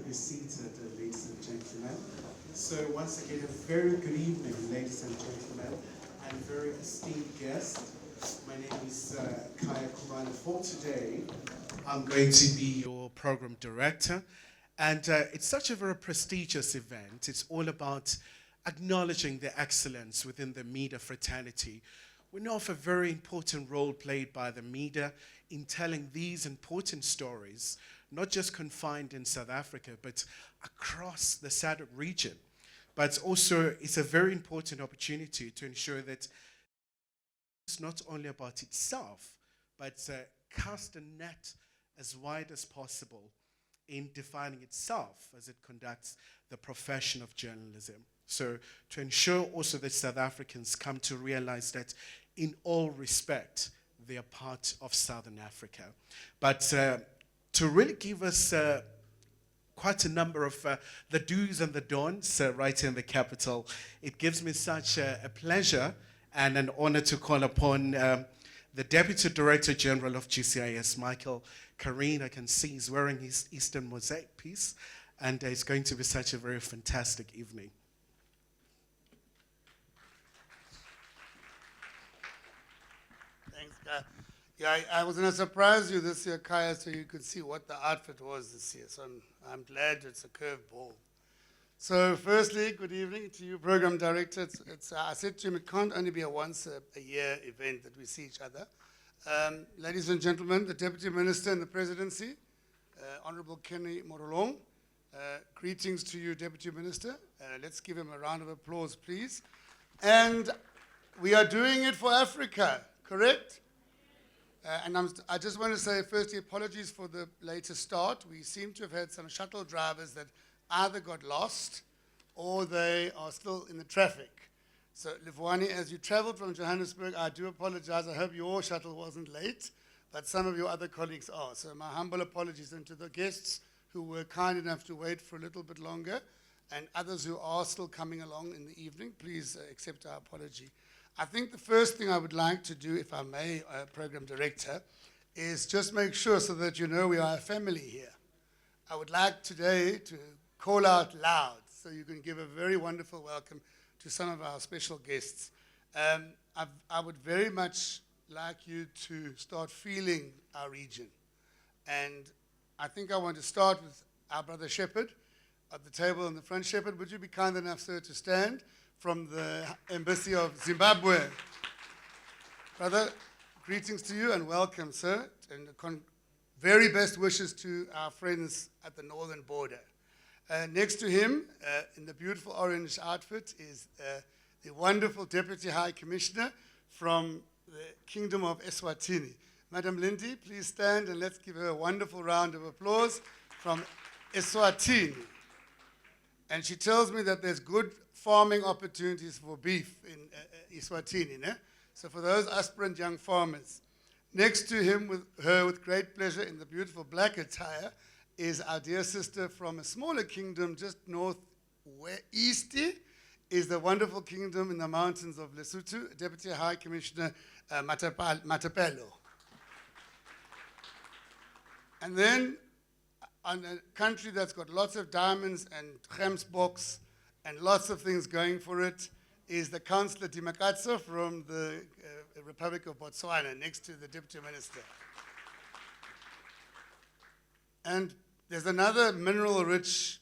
be seated, ladies and gentlemen. So once again, a very good evening, ladies and gentlemen, and very esteemed guests. My name is Kaya Kumana. For today, I'm going to be your program director. And it's such a very prestigious event. It's all about acknowledging the excellence within the media fraternity. We know of a very important role played by the media in telling these important stories, not just confined in South Africa, but across the SADC region. But also, it's a very important opportunity to ensure that it's not only about itself, but cast a net as wide as possible in defining itself as it conducts the profession of journalism. So to ensure also that South Africans come to realize that in all respect, they are part of Southern Africa. But to really give us quite a number of the do's and the don'ts right in the capital, it gives me such a pleasure and an honor to call upon the Deputy Director General of GCIS, Michael Kareen. I can see he's wearing his Eastern Mosaic piece, and it's going to be such a very fantastic evening. Thanks, Kaya. Yeah, I was going to surprise you this year, Kaya, so you could see what the outfit was this year. So I'm glad it's a curveball. So firstly, good evening to you, Program Director. I said to him, it can't only be a once-a-year event that we see each other. Ladies and gentlemen, the Deputy Minister and the Presidency, Honorable Kenny Morolong, greetings to you, Deputy Minister. Let's give him a round of applause, please. And we are doing it for Africa, correct? I just want to say, firstly, apologies for the later start. We seem to have had some shuttle drivers that either got lost or they are still in the traffic. So, Livwani, as you traveled from Johannesburg, I do apologize. I hope your shuttle wasn't late, but some of your other colleagues are. So my humble apologies, and to the guests who were kind enough to wait for a little bit longer, and others who are still coming along in the evening, please accept our apology. I think the first thing I would like to do, if I may, Program Director, is just make sure so that you know we are a family here. I would like today to call out loud so you can give a very wonderful welcome to some of our special guests. I would very much like you to start feeling our region. And I think I want to start with our brother Shepherd at the table in the front. Shepherd, would you be kind enough, sir, to stand from the Embassy of Zimbabwe? Brother, greetings to you and welcome, sir. And very best wishes to our friends at the northern border. Next to him, in the beautiful orange outfit, is the wonderful Deputy High Commissioner from the Kingdom of Eswatini. Madam Lindy, please stand and let's give her a wonderful round of applause from Eswatini. And she tells me that there's good farming opportunities for beef in Eswatini. Ne? So for those aspirant young farmers, next to him, with her with great pleasure in the beautiful black attire, is our dear sister from a smaller kingdom just north-east, is the wonderful kingdom in the mountains of Lesotho, Deputy High Commissioner Matapelo. And then, on a country that's got lots of diamonds and gemsboks and lots of things going for it, is the Councillor Dimakatso from the Republic of Botswana, next to the Deputy Minister. And there's another mineral-rich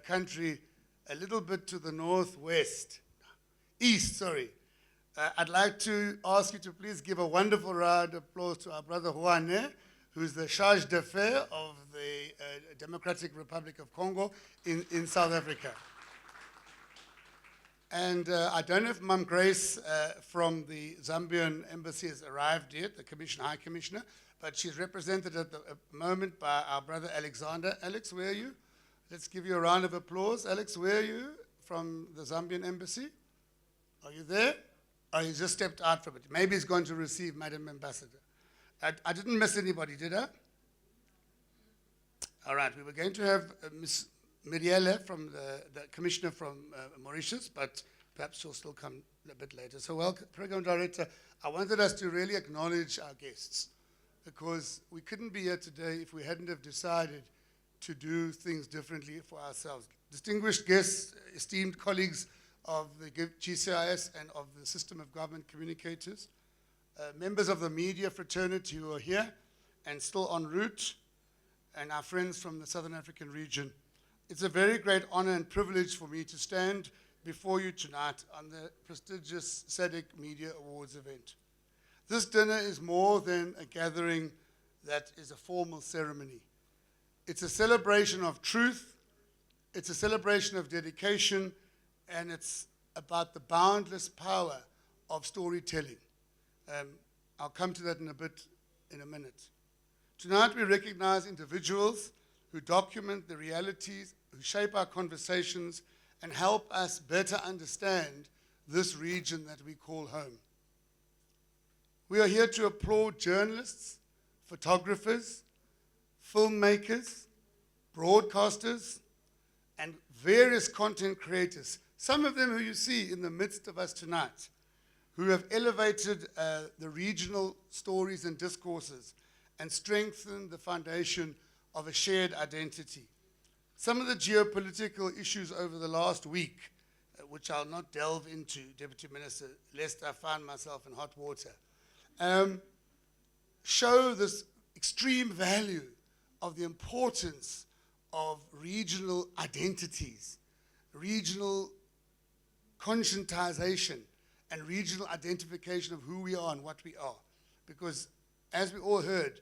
country a little bit to the east, sorry. I'd like to ask you to please give a wonderful round of applause to our brother Juane, who's the charge d'affaires of the Democratic Republic of Congo in South Africa. And I don't know if Mum Grace from the Zambian embassy has arrived yet, the High Commissioner, but she's represented at the moment by our brother Alexander. Alex, where are you? Let's give you a round of applause. Alex, where are you from the Zambian embassy? Are you there? Oh, he just stepped out from it. Maybe he's going to receive Madam Ambassador. I didn't miss anybody, did I? All right, we were going to have Miss Mirielle from the Commissioner from Mauritius, but perhaps she'll still come a bit later. So welcome, Program Director. I wanted us to really acknowledge our guests, because we couldn't be here today if we hadn't have decided to do things differently for ourselves. Distinguished guests, esteemed colleagues of the GCIS and of the System of Government Communicators, members of the media fraternity who are here and still en route, and our friends from the Southern African region. It's a very great honor and privilege for me to stand before you tonight on the prestigious SADC Media Awards event. This dinner is more than a gathering that is a formal ceremony. It's a celebration of truth, it's a celebration of dedication, and it's about the boundless power of storytelling. I'll come to that in a minute. Tonight we recognize individuals who document the realities, who shape our conversations, and help us better understand this region that we call home. We are here to applaud journalists, photographers, filmmakers, broadcasters, and various content creators, some of them who you see in the midst of us tonight, who have elevated the regional stories and discourses and strengthened the foundation of a shared identity. Some of the geopolitical issues over the last week, which I'll not delve into, Deputy Minister, lest I find myself in hot water, show this extreme value of the importance of regional identities, regional conscientization, and regional identification of who we are and what we are. Because as we all heard,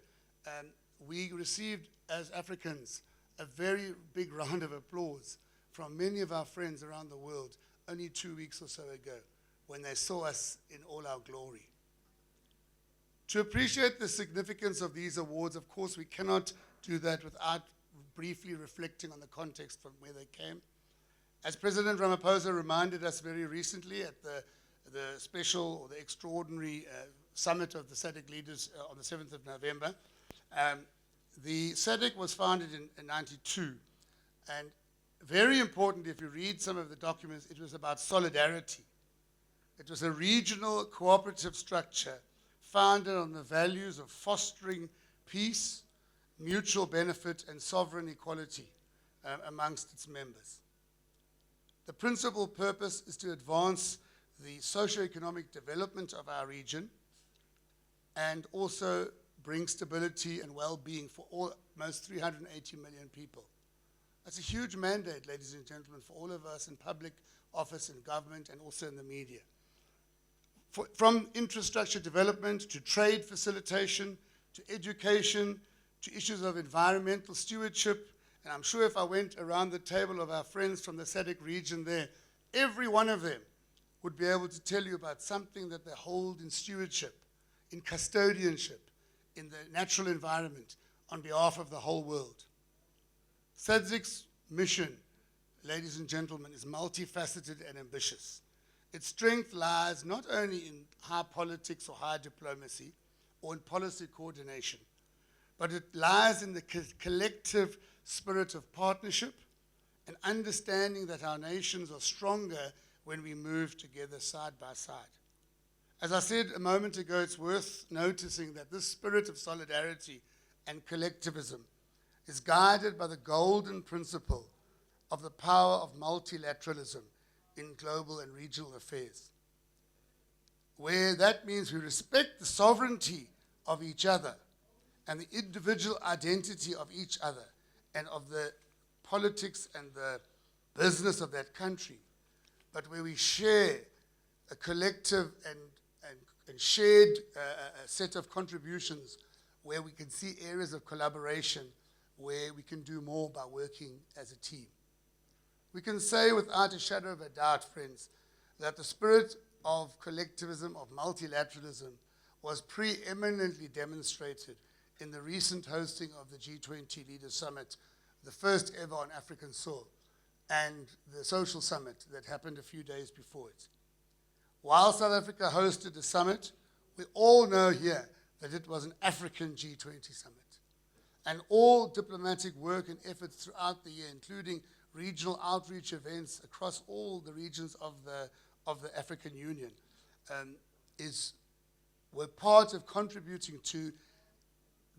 we received as Africans a very big round of applause from many of our friends around the world only 2 weeks or so ago when they saw us in all our glory. To appreciate the significance of these awards, of course, we cannot do that without briefly reflecting on the context from where they came. As President Ramaphosa reminded us very recently at the special or the extraordinary summit of the SADC leaders on the 7th of November, the SADC was founded in 92. And very important, if you read some of the documents, it was about solidarity. It was a regional cooperative structure founded on the values of fostering peace, mutual benefit, and sovereign equality amongst its members. The principal purpose is to advance the socio-economic development of our region and also bring stability and well-being for almost 380 million people. That's a huge mandate, ladies and gentlemen, for all of us in public office, in government, and also in the media. From infrastructure development to trade facilitation, to education, to issues of environmental stewardship, and I'm sure if I went around the table of our friends from the SADC region there, every one of them would be able to tell you about something that they hold in stewardship, in custodianship, in the natural environment, on behalf of the whole world. SADC's mission, ladies and gentlemen, is multifaceted and ambitious. Its strength lies not only in high politics or high diplomacy or in policy coordination, but it lies in the collective spirit of partnership and understanding that our nations are stronger when we move together side by side. As I said a moment ago, it's worth noticing that this spirit of solidarity and collectivism is guided by the golden principle of the power of multilateralism in global and regional affairs, where that means we respect the sovereignty of each other and the individual identity of each other and of the politics and the business of that country, but where we share a collective and shared set of contributions where we can see areas of collaboration where we can do more by working as a team. We can say without a shadow of a doubt, friends, that the spirit of collectivism, of multilateralism, was preeminently demonstrated in the recent hosting of the G20 Leaders Summit, the first ever on African soil, and the social summit that happened a few days before it. While South Africa hosted the summit, we all know here that it was an African G20 summit. And all diplomatic work and efforts throughout the year, including regional outreach events across all the regions of the African Union, were part of contributing to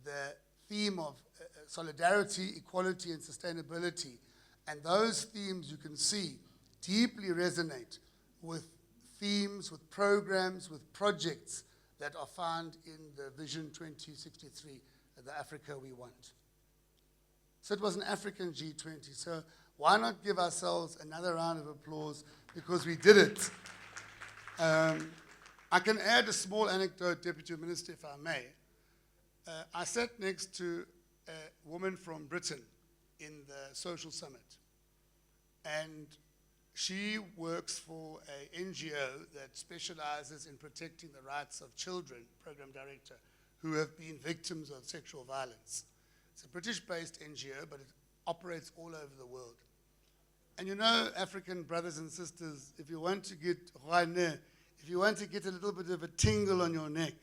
the theme of solidarity, equality, and sustainability. And those themes, you can see, deeply resonate with themes, with programs, with projects that are found in the Vision 2063, the Africa we want. So it was an African G20. So why not give ourselves another round of applause because we did it. I can add a small anecdote, Deputy Minister, if I may. I sat next to a woman from Britain in the Social Summit, and she works for an NGO that specializes in protecting the rights of children, program director, who have been victims of sexual violence. It's a British-based NGO, but it operates all over the world. And you know, African brothers and sisters, if you want to get if you want to get a little bit of a tingle on your neck,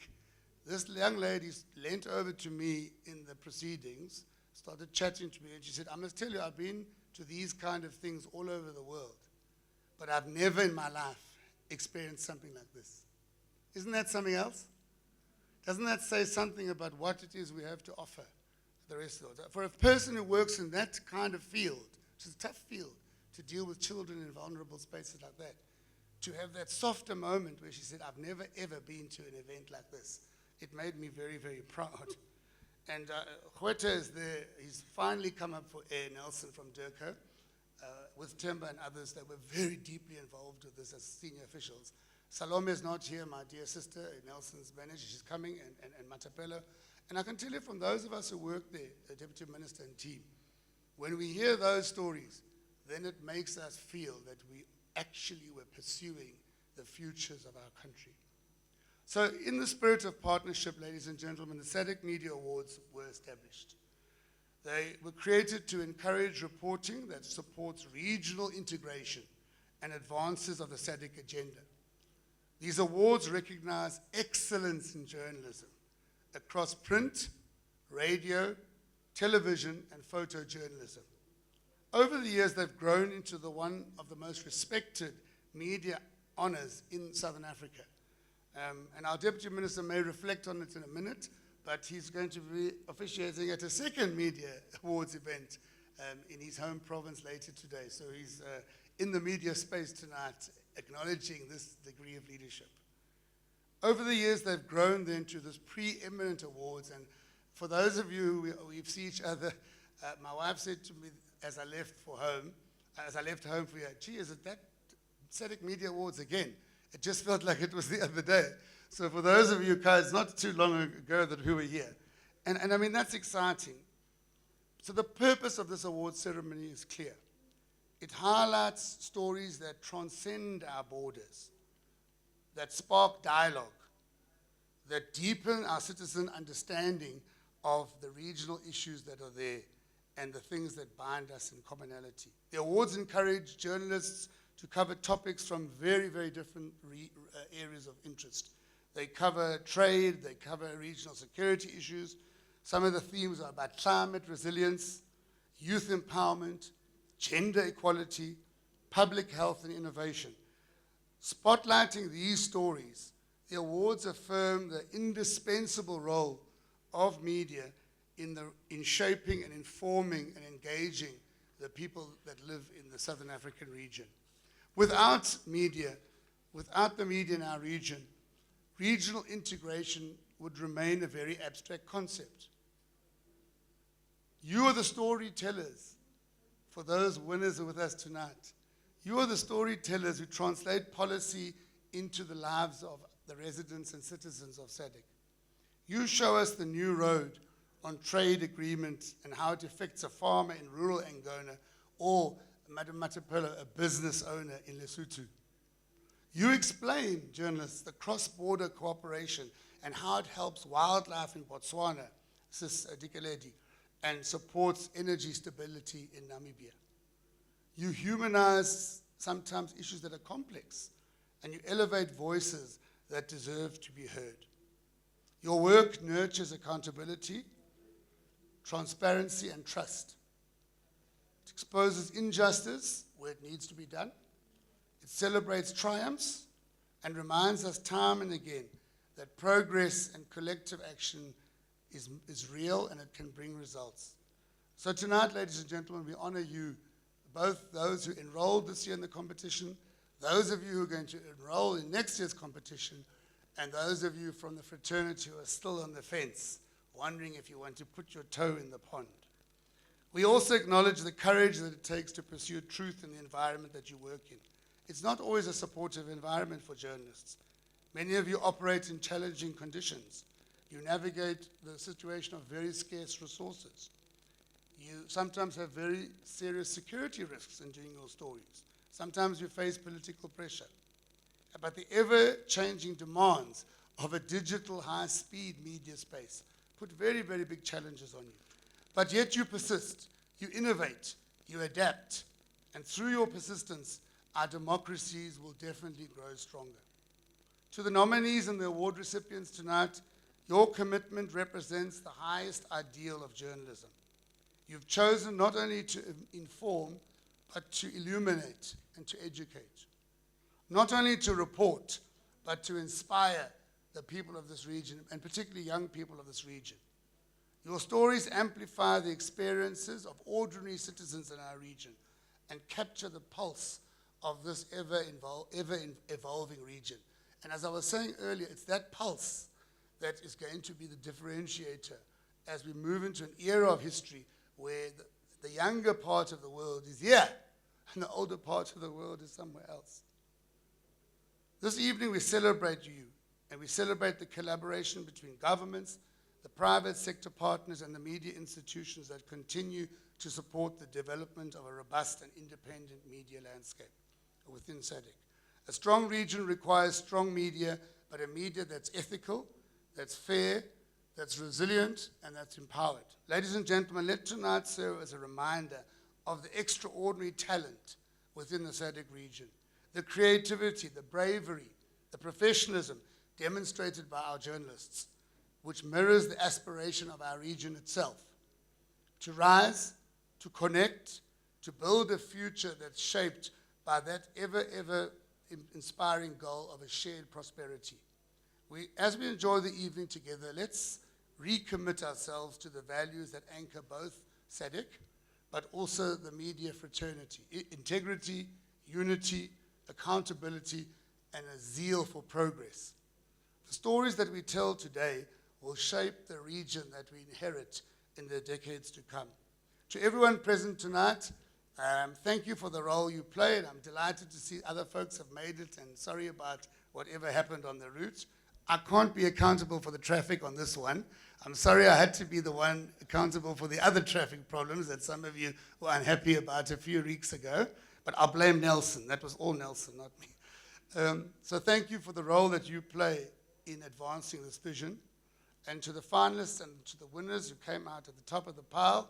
this young lady leant over to me in the proceedings, started chatting to me, and she said, I must tell you, I've been to these kind of things all over the world, but I've never in my life experienced something like this. Isn't that something else? Doesn't that say something about what it is we have to offer the rest of the world? For a person who works in that kind of field, which is a tough field to deal with children in vulnerable spaces like that, to have that softer moment where she said, I've never ever been to an event like this, it made me very, very proud. And Gweta is there. He's finally come up for air, Nelson from Durko, with Temba and others that were very deeply involved with this as senior officials. Salome is not here, my dear sister, Nelson's manager. She's coming, and Matapelo. And I can tell you from those of us who work there, the Deputy Minister and team, when we hear those stories, then it makes us feel that we actually were pursuing the futures of our country. So in the spirit of partnership, ladies and gentlemen, the SADC Media Awards were established. They were created to encourage reporting that supports regional integration and advances of the SADC agenda. These awards recognize excellence in journalism across print, radio, television, and photojournalism. Over the years, they've grown into one of the most respected media honors in Southern Africa. And our Deputy Minister may reflect on it in a minute, but he's going to be officiating at a second Media Awards event in his home province later today. So he's in the media space tonight, acknowledging this degree of leadership. Over the years, they've grown then to this preeminent awards. And for those of you who we've seen each other, my wife said to me as I left home for you, gee, is it that SADC Media Awards again? It just felt like it was the other day. So for those of you guys, not too long ago that who were here. And I mean, that's exciting. So the purpose of this award ceremony is clear. It highlights stories that transcend our borders, that spark dialogue, that deepen our citizen understanding of the regional issues that are there and the things that bind us in commonality. The awards encourage journalists to cover topics from very, very different areas of interest. They cover trade, they cover regional security issues. Some of the themes are about climate resilience, youth empowerment, gender equality, public health and innovation. Spotlighting these stories, the awards affirm the indispensable role of media in shaping and informing and engaging the people that live in the Southern African region. Without the media in our region, regional integration would remain a very abstract concept. You are the storytellers for those winners who are with us tonight. You are the storytellers who translate policy into the lives of the residents and citizens of SADC. You show us the new road on trade agreements and how it affects a farmer in rural Angola or Madam Matapelo, a business owner in Lesotho. You explain, journalists, the cross-border cooperation and how it helps wildlife in Botswana, Sis Dikeledi, and supports energy stability in Namibia. You humanize sometimes issues that are complex, and you elevate voices that deserve to be heard. Your work nurtures accountability, transparency, and trust. It exposes injustice where it needs to be done. It celebrates triumphs and reminds us time and again that progress and collective action is real and it can bring results. So tonight, ladies and gentlemen, we honor you, both those who enrolled this year in the competition, those of you who are going to enroll in next year's competition, and those of you from the fraternity who are still on the fence, wondering if you want to put your toe in the pond. We also acknowledge the courage that it takes to pursue truth in the environment that you work in. It's not always a supportive environment for journalists. Many of you operate in challenging conditions. You navigate the situation of very scarce resources. You sometimes have very serious security risks in doing your stories. Sometimes you face political pressure. But the ever-changing demands of a digital high-speed media space put very, very big challenges on you. But yet you persist, you innovate, you adapt, and through your persistence, our democracies will definitely grow stronger. To the nominees and the award recipients tonight, your commitment represents the highest ideal of journalism. You've chosen not only to inform, but to illuminate and to educate. Not only to report, but to inspire the people of this region, and particularly young people of this region. Your stories amplify the experiences of ordinary citizens in our region and capture the pulse of this ever-evolving region. And as I was saying earlier, it's that pulse that is going to be the differentiator as we move into an era of history where the younger part of the world is here and the older part of the world is somewhere else. This evening we celebrate you, and we celebrate the collaboration between governments, the private sector partners, and the media institutions that continue to support the development of a robust and independent media landscape within SADC. A strong region requires strong media, but a media that's ethical, that's fair, that's resilient, and that's empowered. Ladies and gentlemen, let tonight serve as a reminder of the extraordinary talent within the SADC region, the creativity, the bravery, the professionalism demonstrated by our journalists, which mirrors the aspiration of our region itself, to rise, to connect, to build a future that's shaped by that ever inspiring goal of a shared prosperity. As we enjoy the evening together, let's recommit ourselves to the values that anchor both SADC, but also the media fraternity: integrity, unity, accountability, and a zeal for progress. The stories that we tell today will shape the region that we inherit in the decades to come. To everyone present tonight, thank you for the role you played. I'm delighted to see other folks have made it, and sorry about whatever happened on the route. I can't be accountable for the traffic on this one. I'm sorry I had to be the one accountable for the other traffic problems that some of you were unhappy about a few weeks ago. But I'll blame Nelson. That was all Nelson, not me. So thank you for the role that you play in advancing this vision. And to the finalists and to the winners who came out at the top of the pile,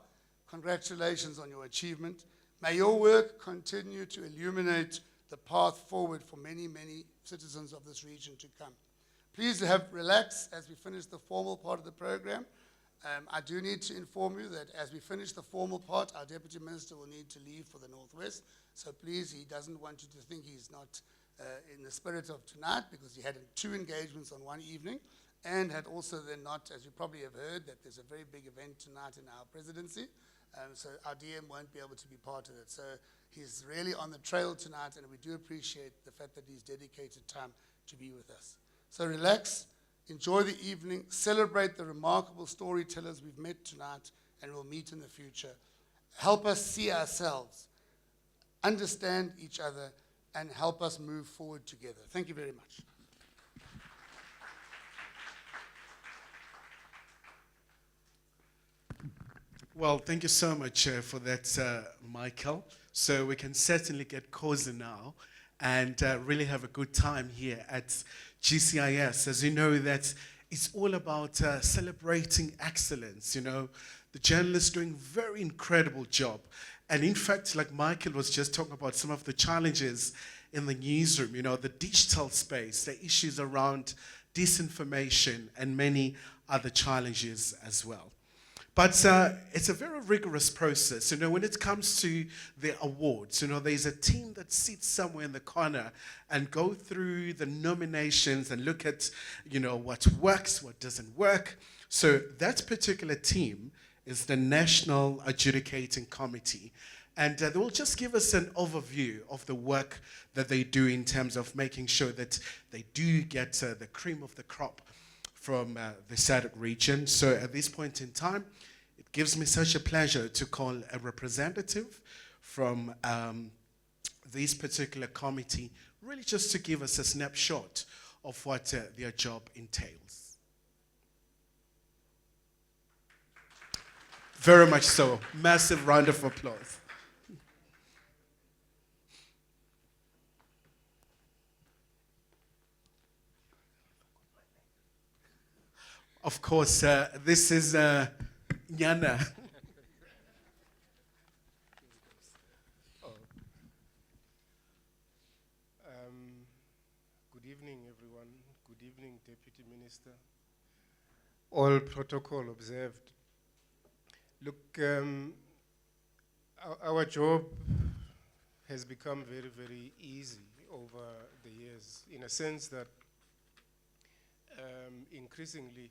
congratulations on your achievement. May your work continue to illuminate the path forward for many, many citizens of this region to come. Please relax as we finish the formal part of the program. I do need to inform you that as we finish the formal part, our Deputy Minister will need to leave for the Northwest. So please, he doesn't want you to think he's not in the spirit of tonight, because he had 2 engagements on one evening, and had also then not, as you probably have heard, that there's a very big event tonight in our presidency. So our DM won't be able to be part of it. So he's really on the trail tonight, and we do appreciate the fact that he's dedicated time to be with us. So relax, enjoy the evening, celebrate the remarkable storytellers we've met tonight and will meet in the future. Help us see ourselves, understand each other, and help us move forward together. Thank you very much. Well, thank you so much for that, Michael. So we can certainly get cozy now and really have a good time here at GCIS. As you know, that it's all about celebrating excellence. You know, the journalists doing a very incredible job. And in fact, like Michael was just talking about some of the challenges in the newsroom, you know, the digital space, the issues around disinformation, and many other challenges as well. But it's a very rigorous process. You know, when it comes to the awards, you know, there's a team that sits somewhere in the corner and go through the nominations and look at, you know, what works, what doesn't work. So that particular team is the National Adjudicating Committee. And they will just give us an overview of the work that they do in terms of making sure that they do get the cream of the crop from the SADC region. So at this point in time, it gives me such a pleasure to call a representative from this particular committee, really just to give us a snapshot of what their job entails. Very much so. Massive round of applause. Of course, this is Nyana. Good evening, everyone. Good evening, Deputy Minister. All protocol observed. Look, our job has become very, very easy over the years, in a sense that increasingly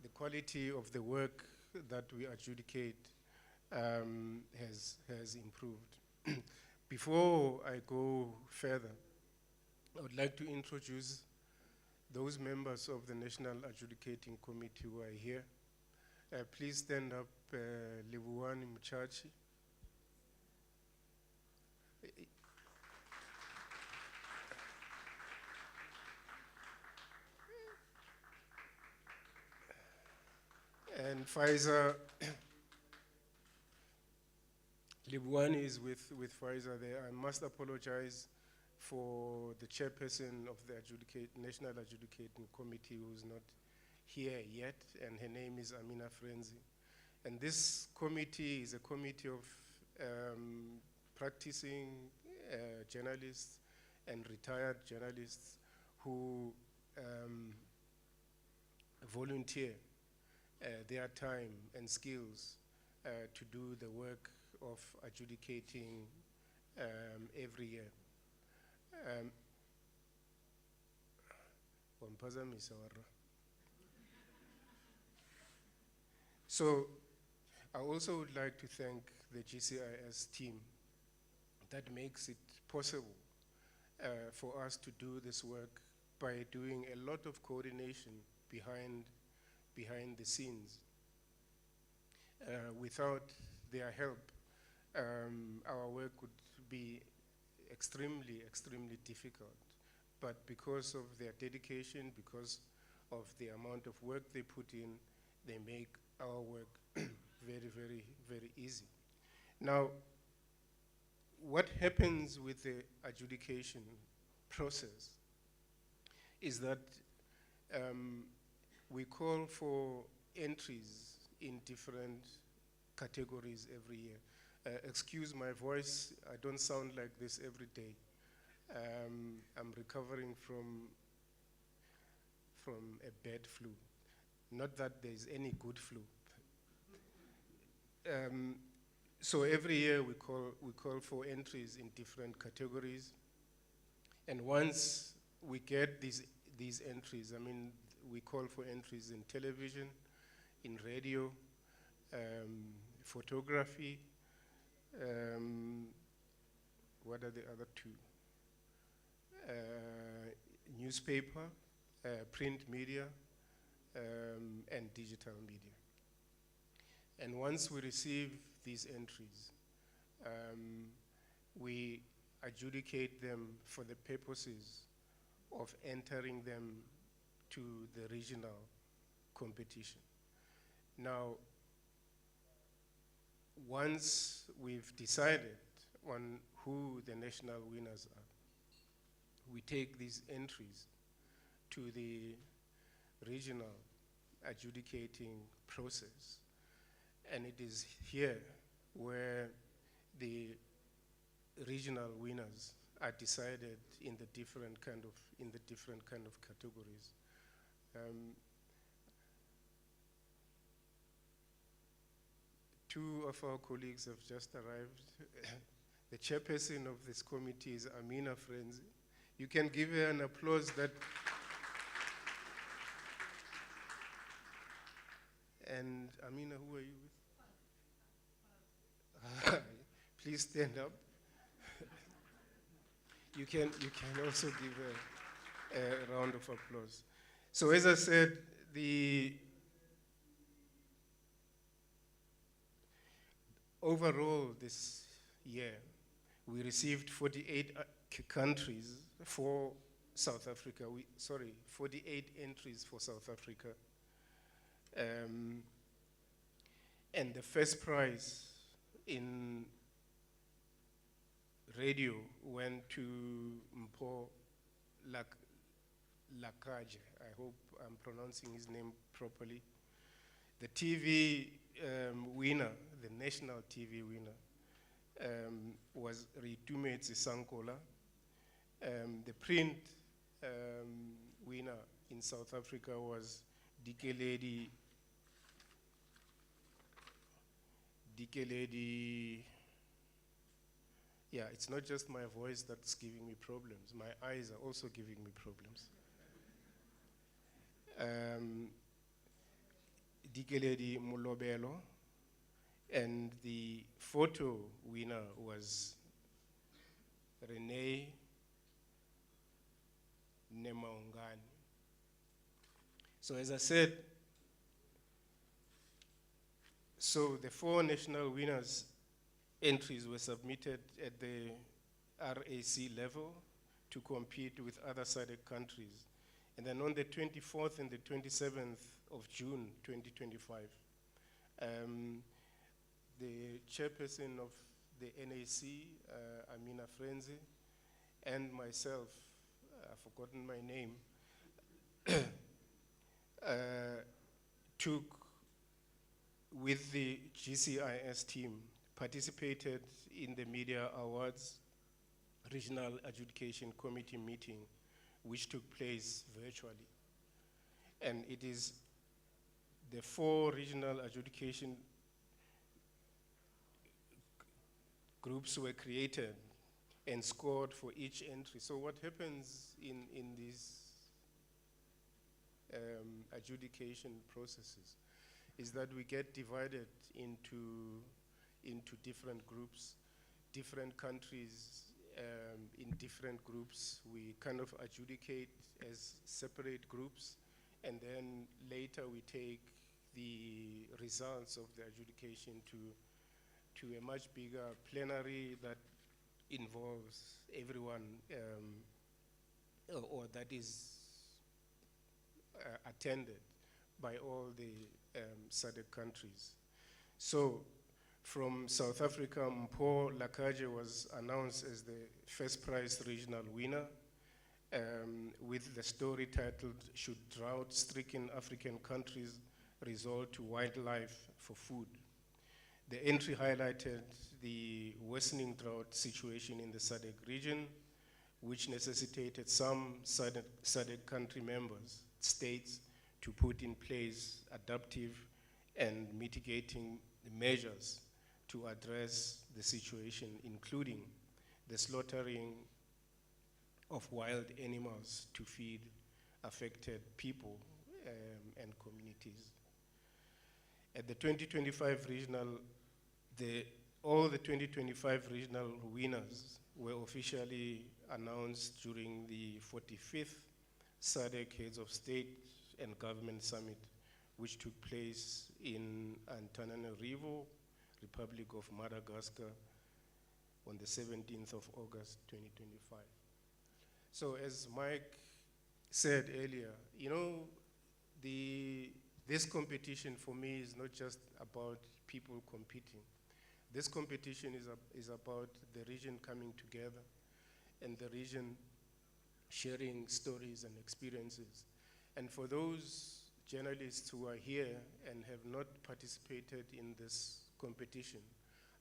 the quality of the work that we adjudicate has improved. Before I go further, I would like to introduce those members of the National Adjudicating Committee who are here. Please stand up, Libuwani Mchachi. And Pfizer, Libuwani is with Pfizer there. I must apologize for the chairperson of the National Adjudicating Committee who's not here yet, and her name is Amina Frenzy. And this committee is a committee of practicing journalists and retired journalists who volunteer their time and skills to do the work of adjudicating every year. So I also would like to thank the GCIS team that makes it possible for us to do this work by doing a lot of coordination behind the scenes. Without their help, our work would be extremely, extremely difficult. But because of their dedication, because of the amount of work they put in, they make our work very, very, very easy. Now, what happens with the adjudication process is that we call for entries in different categories every year. Excuse my voice, I don't sound like this every day. I'm recovering from a bad flu. Not that there's any good flu. So every year we call for entries in different categories. And once we get these entries, I mean, we call for entries in television, in radio, photography, what are the other two? Newspaper, print media, and digital media. And once we receive these entries, we adjudicate them for the purposes of entering them to the regional competition. Now, once we've decided on who the national winners are, we take these entries to the regional adjudicating process. And it is here where the regional winners are decided in the different kind of categories. Two of our colleagues have just arrived. The chairperson of this committee is Amina Frenzy. You can give her an applause that. And Amina, who are you with? Please stand up. You can also give a round of applause. So as I said, overall this year, we received 48 countries for South Africa. 48 entries for South Africa. And the first prize in radio went to Mpho Lakaje. I hope I'm pronouncing his name properly. The TV winner, the national TV winner, was Tshedimosetso Sankola. The print winner in South Africa was Dikeledi. Yeah, it's not just my voice that's giving me problems. My eyes are also giving me problems. Dikeledi Mulobelo, and the photo winner was Renee Nemaungani. So as I said, so the 4 national winners' entries were submitted at the RAC level to compete with other SADC countries. And then on the 24th and the 27th of June 2025, the chairperson of the NAC, Amina Frenzy, and myself, I've forgotten my name, took, with the GCIS team, participated in the Media Awards Regional Adjudication Committee meeting, which took place virtually. And it is the 4 regional adjudication groups were created and scored for each entry. So what happens in these adjudication processes is that we get divided into different groups, different countries in different groups. We kind of adjudicate as separate groups, and then later we take the results of the adjudication to a much bigger plenary that involves everyone, or that is attended by all the SADC countries. So from South Africa, Mpho Lakaje was announced as the first prize regional winner, with the story titled, "Should Drought-Stricken African Countries Resort to Wildlife for Food?" The entry highlighted the worsening drought situation in the SADC region, which necessitated some SADC country members, states, to put in place adaptive and mitigating measures to address the situation, including the slaughtering of wild animals to feed affected people and communities. At the 2025 regional, all the 2025 regional winners were officially announced during the 45th SADC Heads of State and Government Summit, which took place in Antananarivo, Republic of Madagascar, on the 17th of August 2025. So as Mike said earlier, you know, this competition for me is not just about people competing. This competition is about the region coming together and the region sharing stories and experiences. And for those journalists who are here and have not participated in this competition,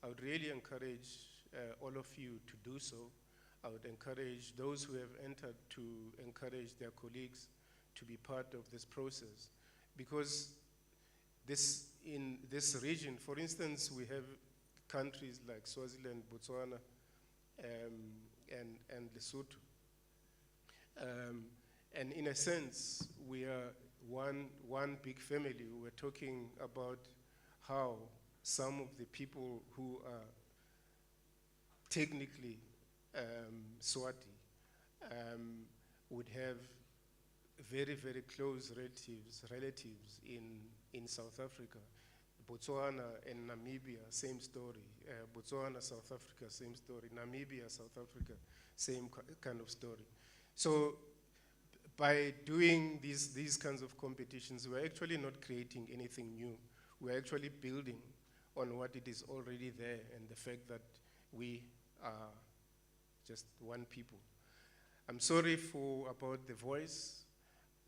I would really encourage all of you to do so. I would encourage those who have entered to encourage their colleagues to be part of this process, because in this region, for instance, we have countries like Swaziland, Botswana, and Lesotho. And in a sense, we are one big family. We're talking about how some of the people who are technically Swati would have very, very close relatives in South Africa. Botswana and Namibia, same story. Botswana, South Africa, same story. Namibia, South Africa, same kind of story. So by doing these kinds of competitions, we're actually not creating anything new. We're actually building on what it is already there and the fact that we are just one people. I'm sorry about the voice.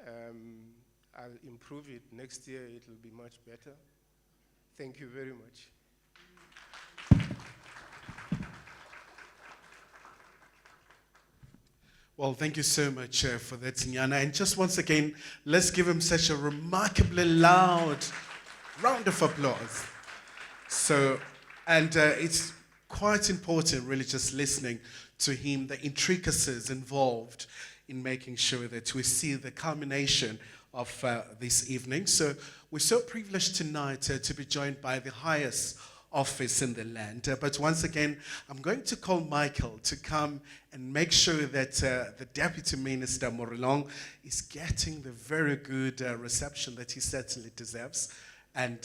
I'll improve it. Next year it will be much better. Thank you very much. Well, thank you so much for that, Nyana. And just once again, let's give him such a remarkably loud round of applause. So, and it's quite important, really, just listening to him, the intricacies involved in making sure that we see the culmination of this evening. So we're so privileged tonight to be joined by the highest office in the land. But once again, I'm going to call Michael to come and make sure that the Deputy Minister Morolong is getting the very good reception that he certainly deserves. And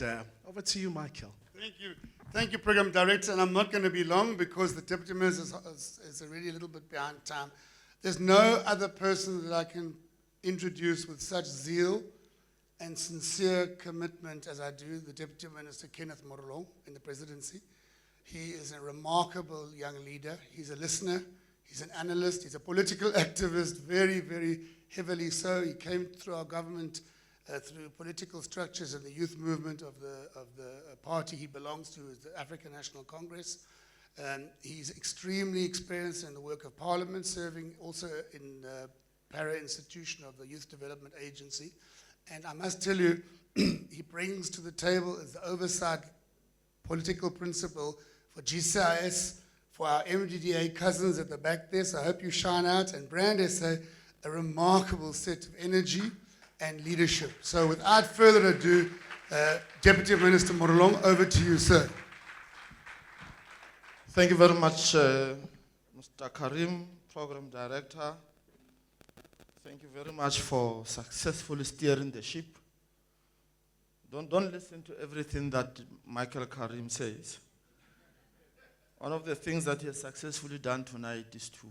over to you, Michael. Thank you. Thank you, Program Director. And I'm not going to be long because the Deputy Minister is already a little bit behind time. There's no other person that I can introduce with such zeal and sincere commitment as I do, the Deputy Minister Kenneth Morolong in the presidency. He is a remarkable young leader. He's a listener. He's an analyst. He's a political activist, very, very heavily so. He came through our government through political structures and the youth movement of the party he belongs to, is the African National Congress. He's extremely experienced in the work of Parliament, serving also in para-institution of the Youth Development Agency. And I must tell you, he brings to the table as the oversight political principle for GCIS, for our MDDA cousins at the back there, so I hope you shine out, and Brand SA, a remarkable set of energy and leadership. So without further ado, Deputy Minister Morolong, over to you, sir. Thank you very much, Mr. Karim, Program Director. Thank you very much for successfully steering the ship. Don't listen to everything that Michael Karim says. One of the things that he has successfully done tonight is to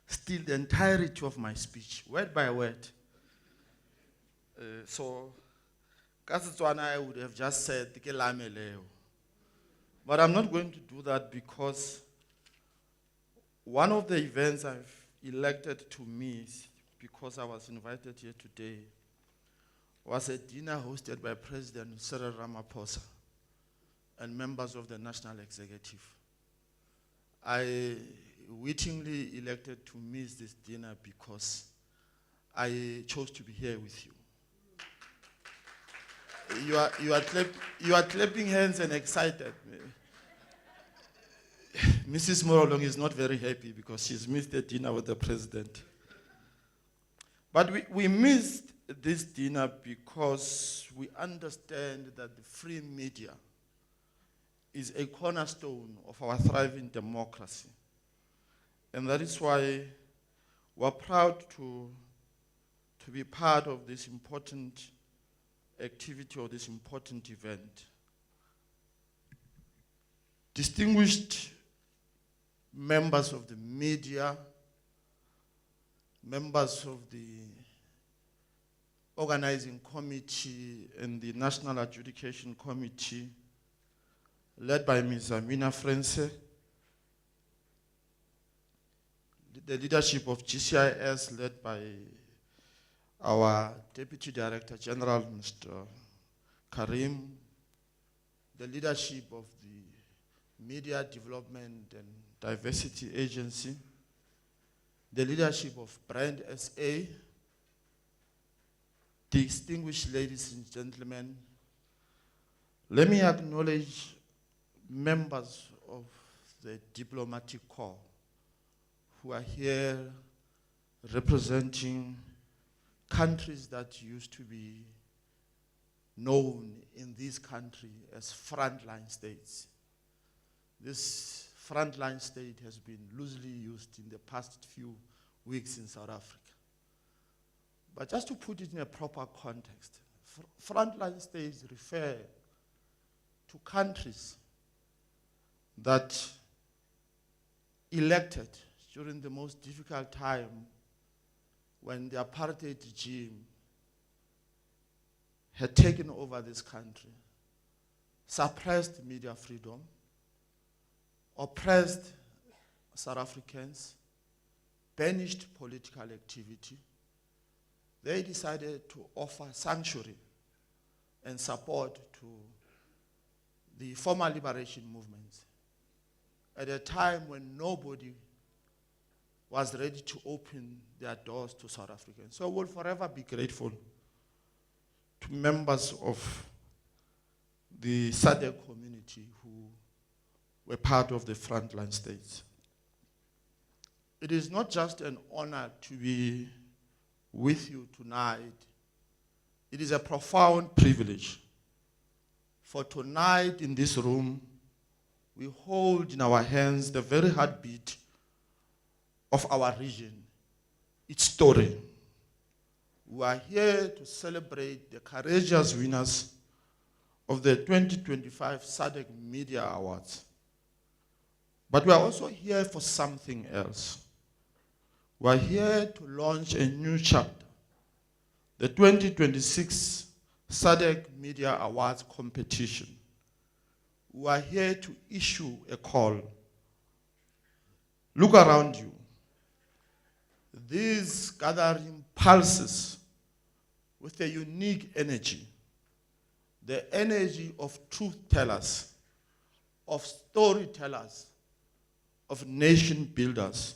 steal the entirety of my speech, word by word. So, Kasitswana, I would have just said, but I'm not going to do that because one of the events I've elected to miss, because I was invited here today, was a dinner hosted by President Cyril Ramaphosa and members of the National Executive. I wittingly elected to miss this dinner because I chose to be here with you. You are clapping hands and excited. Mrs. Morolong is not very happy because she's missed the dinner with the president. But we missed this dinner because we understand that the free media is a cornerstone of our thriving democracy. And that is why we're proud to be part of this important activity or this important event. Distinguished members of the media, members of the organizing committee and the National Adjudication Committee, led by Ms. Amina France, the leadership of GCIS, led by our Deputy Director General, Mr. Karim, the leadership of the Media Development and Diversity Agency, the leadership of Brand SA, distinguished ladies and gentlemen, let me acknowledge members of the diplomatic corps who are here representing countries that used to be known in this country as frontline states. This frontline state has been loosely used in the past few weeks in South Africa. But just to put it in a proper context, frontline states refer to countries that elected during the most difficult time when the apartheid regime had taken over this country, suppressed media freedom, oppressed South Africans, banished political activity. They decided to offer sanctuary and support to the former liberation movements at a time when nobody was ready to open their doors to South Africans. So we'll forever be grateful to members of the SADC community who were part of the frontline states. It is not just an honor to be with you tonight. It is a profound privilege. For tonight in this room, we hold in our hands the very heartbeat of our region, its story. We are here to celebrate the courageous winners of the 2025 SADC Media Awards. But we are also here for something else. We are here to launch a new chapter, the 2026 SADC Media Awards competition. We are here to issue a call. Look around you. These gathering pulses with a unique energy, the energy of truth tellers, of storytellers, of nation builders.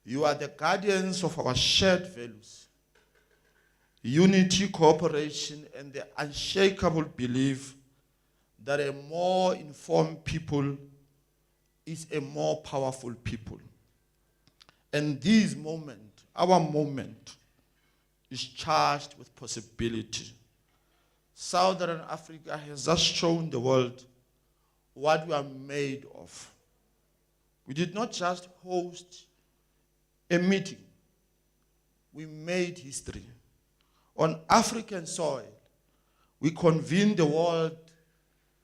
You are the guardians of our shared values, unity, cooperation, and the unshakable belief that a more informed people is a more powerful people. And this moment, our moment, is charged with possibility. Southern Africa has just shown the world what we are made of. We did not just host a meeting. We made history. On African soil, we convened the world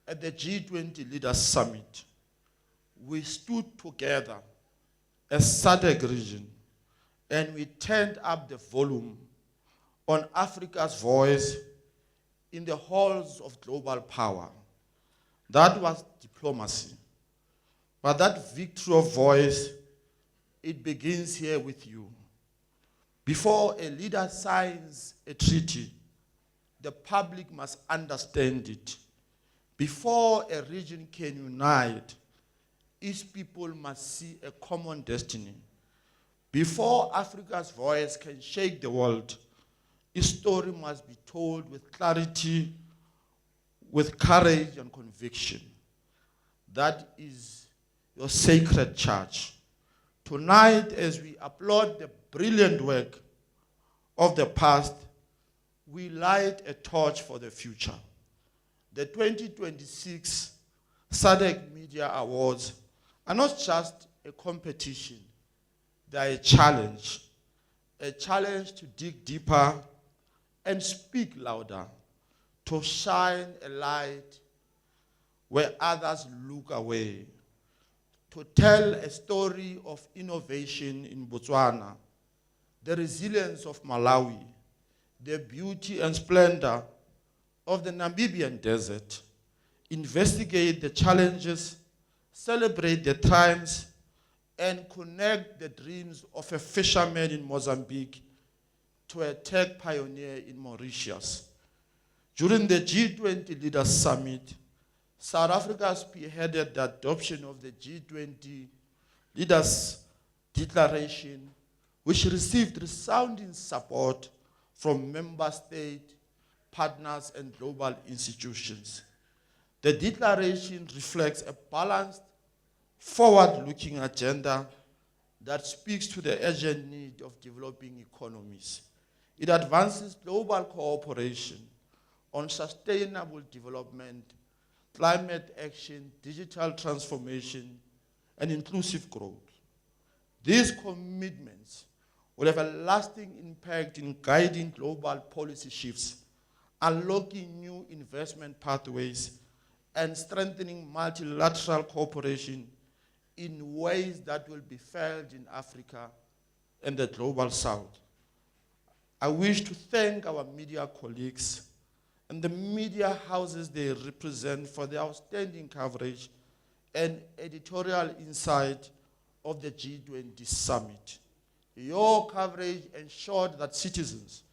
at the G20 Leaders Summit. We stood together as SADC region, and we turned up the volume on Africa's voice in the halls of global power. That was diplomacy. But that victory of voice, it begins here with you. Before a leader signs a treaty, the public must understand it. Before a region can unite, each people must see a common destiny. Before Africa's voice can shake the world, its story must be told with clarity, with courage and conviction. That is your sacred charge. Tonight, as we applaud the brilliant work of the past, we light a torch for the future. The 2026 SADC Media Awards are not just a competition, they are a challenge to dig deeper and speak louder, to shine a light where others look away, to tell a story of innovation in Botswana, the resilience of Malawi, the beauty and splendor of the Namibian desert, investigate the challenges, celebrate the triumphs, and connect the dreams of a fisherman in Mozambique to a tech pioneer in Mauritius. During the G20 Leaders Summit, South Africa spearheaded the adoption of the G20 Leaders Declaration, which received resounding support from member state, partners, and global institutions. The declaration reflects a balanced, forward-looking agenda that speaks to the urgent need of developing economies. It advances global cooperation, on sustainable development, climate action, digital transformation, and inclusive growth. These commitments will have a lasting impact in guiding global policy shifts, unlocking new investment pathways, and strengthening multilateral cooperation in ways that will be felt in Africa and the global south. I wish to thank our media colleagues and the media houses they represent for their outstanding coverage and editorial insight of the G20 summit. Your coverage ensured that citizens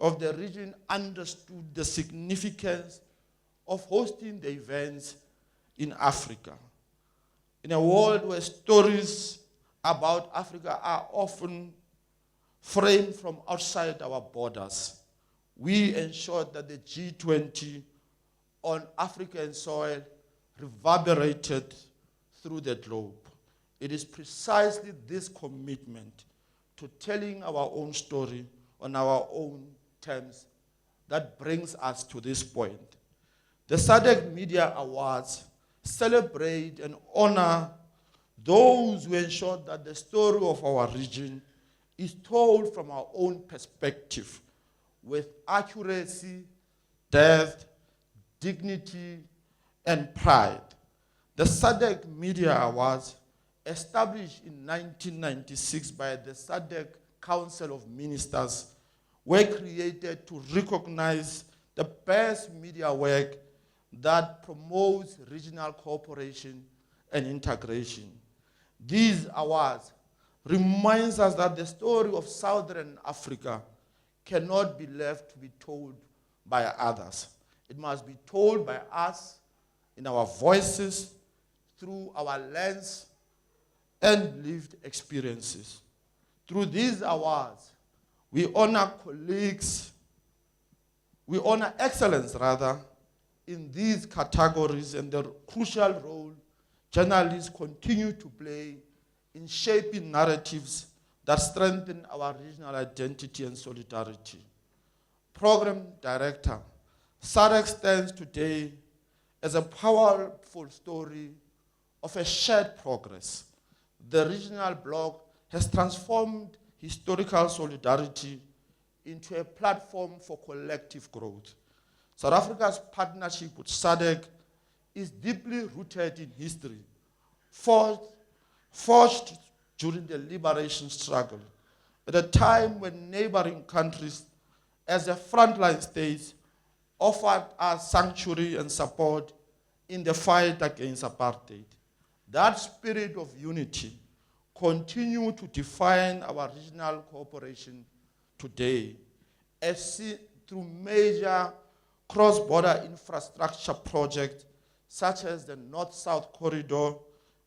of the region understood the significance of hosting the events in Africa. In a world where stories about Africa are often framed from outside our borders, we ensured that the G20 on African soil reverberated through the globe. It is precisely this commitment to telling our own story on our own terms that brings us to this point. The SADC Media Awards celebrate and honor those who ensure that the story of our region is told from our own perspective with accuracy, depth, dignity, and pride. The SADC Media Awards, established in 1996 by the SADC Council of Ministers, were created to recognize the best media work that promotes regional cooperation and integration. These awards remind us that the story of Southern Africa cannot be left to be told by others. It must be told by us in our voices, through our lens and lived experiences. Through these awards, we honor colleagues, we honor excellence rather, in these categories and the crucial role journalists continue to play in shaping narratives that strengthen our regional identity and solidarity. Program Director, SADC stands today as a powerful story of a shared progress. The regional bloc has transformed historical solidarity into a platform for collective growth. South Africa's partnership with SADC is deeply rooted in history, forged during the liberation struggle, at a time when neighboring countries, as a frontline states, offered us sanctuary and support in the fight against apartheid. That spirit of unity continues to define our regional cooperation today, as seen through major cross-border infrastructure projects such as the North-South Corridor,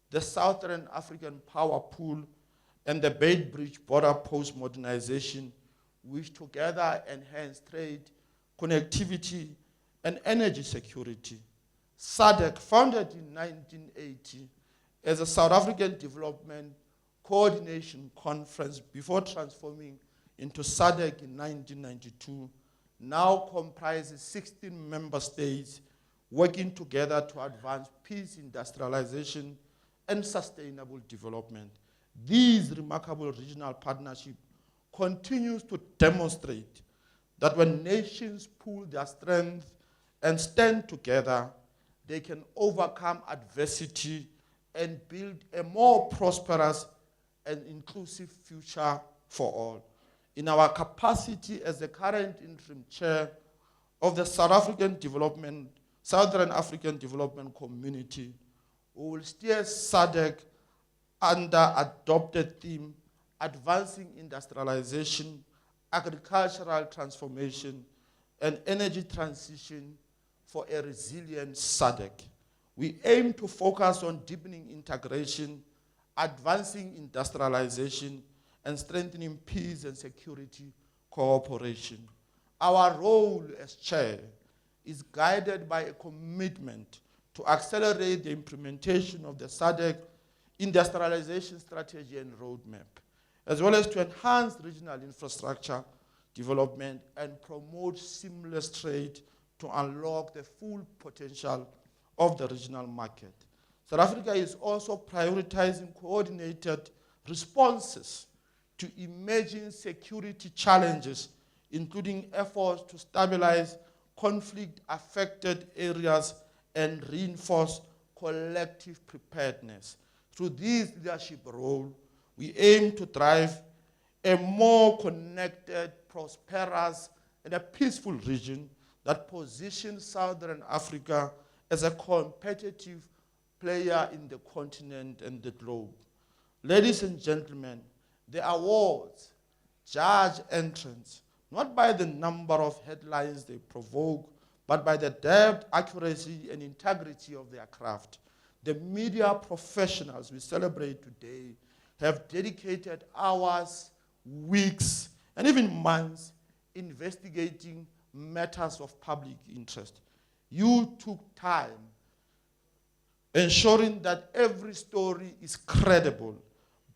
the Southern African Power Pool, and the Beitbridge border post modernization, which together enhance trade, connectivity, and energy security. SADC, founded in 1980 as a South African Development Coordination Conference before transforming into SADC in 1992, now comprises 16 member states working together to advance peace, industrialization, and sustainable development. These remarkable regional partnerships continues to demonstrate that when nations pool their strength and stand together, they can overcome adversity and build a more prosperous and inclusive future for all. In our capacity as the current interim chair of the Southern African Development Community, we will steer SADC under adopted theme, advancing industrialization, agricultural transformation, and energy transition for a resilient SADC. We aim to focus on deepening integration, advancing industrialization, and strengthening peace and security cooperation. Our role as chair is guided by a commitment to accelerate the implementation of the SADC industrialization strategy and roadmap, as well as to enhance regional infrastructure development and promote seamless trade to unlock the full potential of the regional market. South Africa is also prioritizing coordinated responses to emerging security challenges, including efforts to stabilize conflict-affected areas and reinforce collective preparedness. Through this leadership role, we aim to drive a more connected, prosperous, and a peaceful region that positions Southern Africa as a competitive player in the continent and the globe. Ladies and gentlemen, the awards judge entrants not by the number of headlines they provoke, but by the depth, accuracy, and integrity of their craft. The media professionals we celebrate today have dedicated hours, weeks, and even months investigating matters of public interest. You took time ensuring that every story is credible,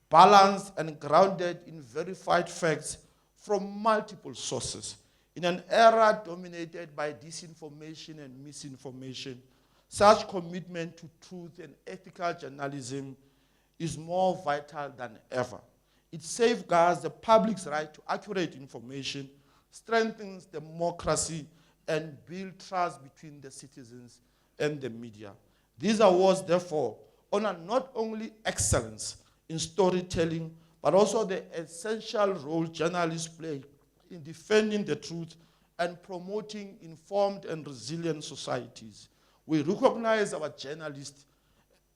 balanced, and grounded in verified facts from multiple sources. In an era dominated by disinformation and misinformation, such commitment to truth and ethical journalism is more vital than ever. It safeguards the public's right to accurate information, strengthens democracy, and builds trust between the citizens and the media. These awards, therefore, honor not only excellence in storytelling, but also the essential role journalists play in defending the truth and promoting informed and resilient societies. We recognize our journalists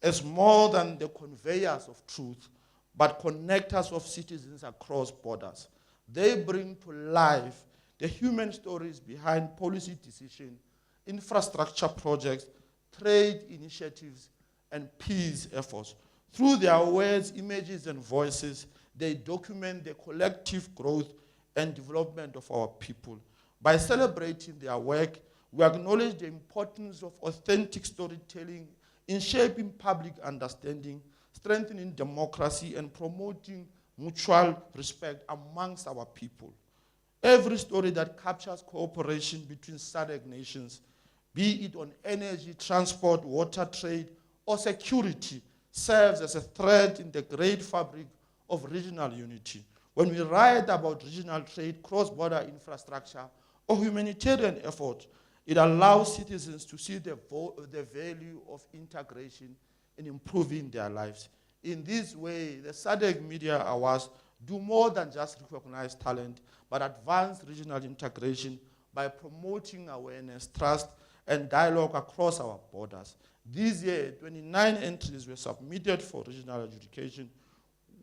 as more than the conveyors of truth, but connectors of citizens across borders. They bring to life the human stories behind policy decisions, infrastructure projects, trade initiatives, and peace efforts. Through their words, images, and voices, they document the collective growth and development of our people. By celebrating their work, we acknowledge the importance of authentic storytelling in shaping public understanding, strengthening democracy, and promoting mutual respect amongst our people. Every story that captures cooperation between SADC nations, be it on energy, transport, water trade, or security, serves as a thread in the great fabric of regional unity. When we write about regional trade, cross-border infrastructure, or humanitarian effort, it allows citizens to see the value of integration in improving their lives. In this way, the SADC Media Awards do more than just recognize talent, but advance regional integration by promoting awareness, trust, and dialogue across our borders. This year, 29 entries were submitted for regional adjudication,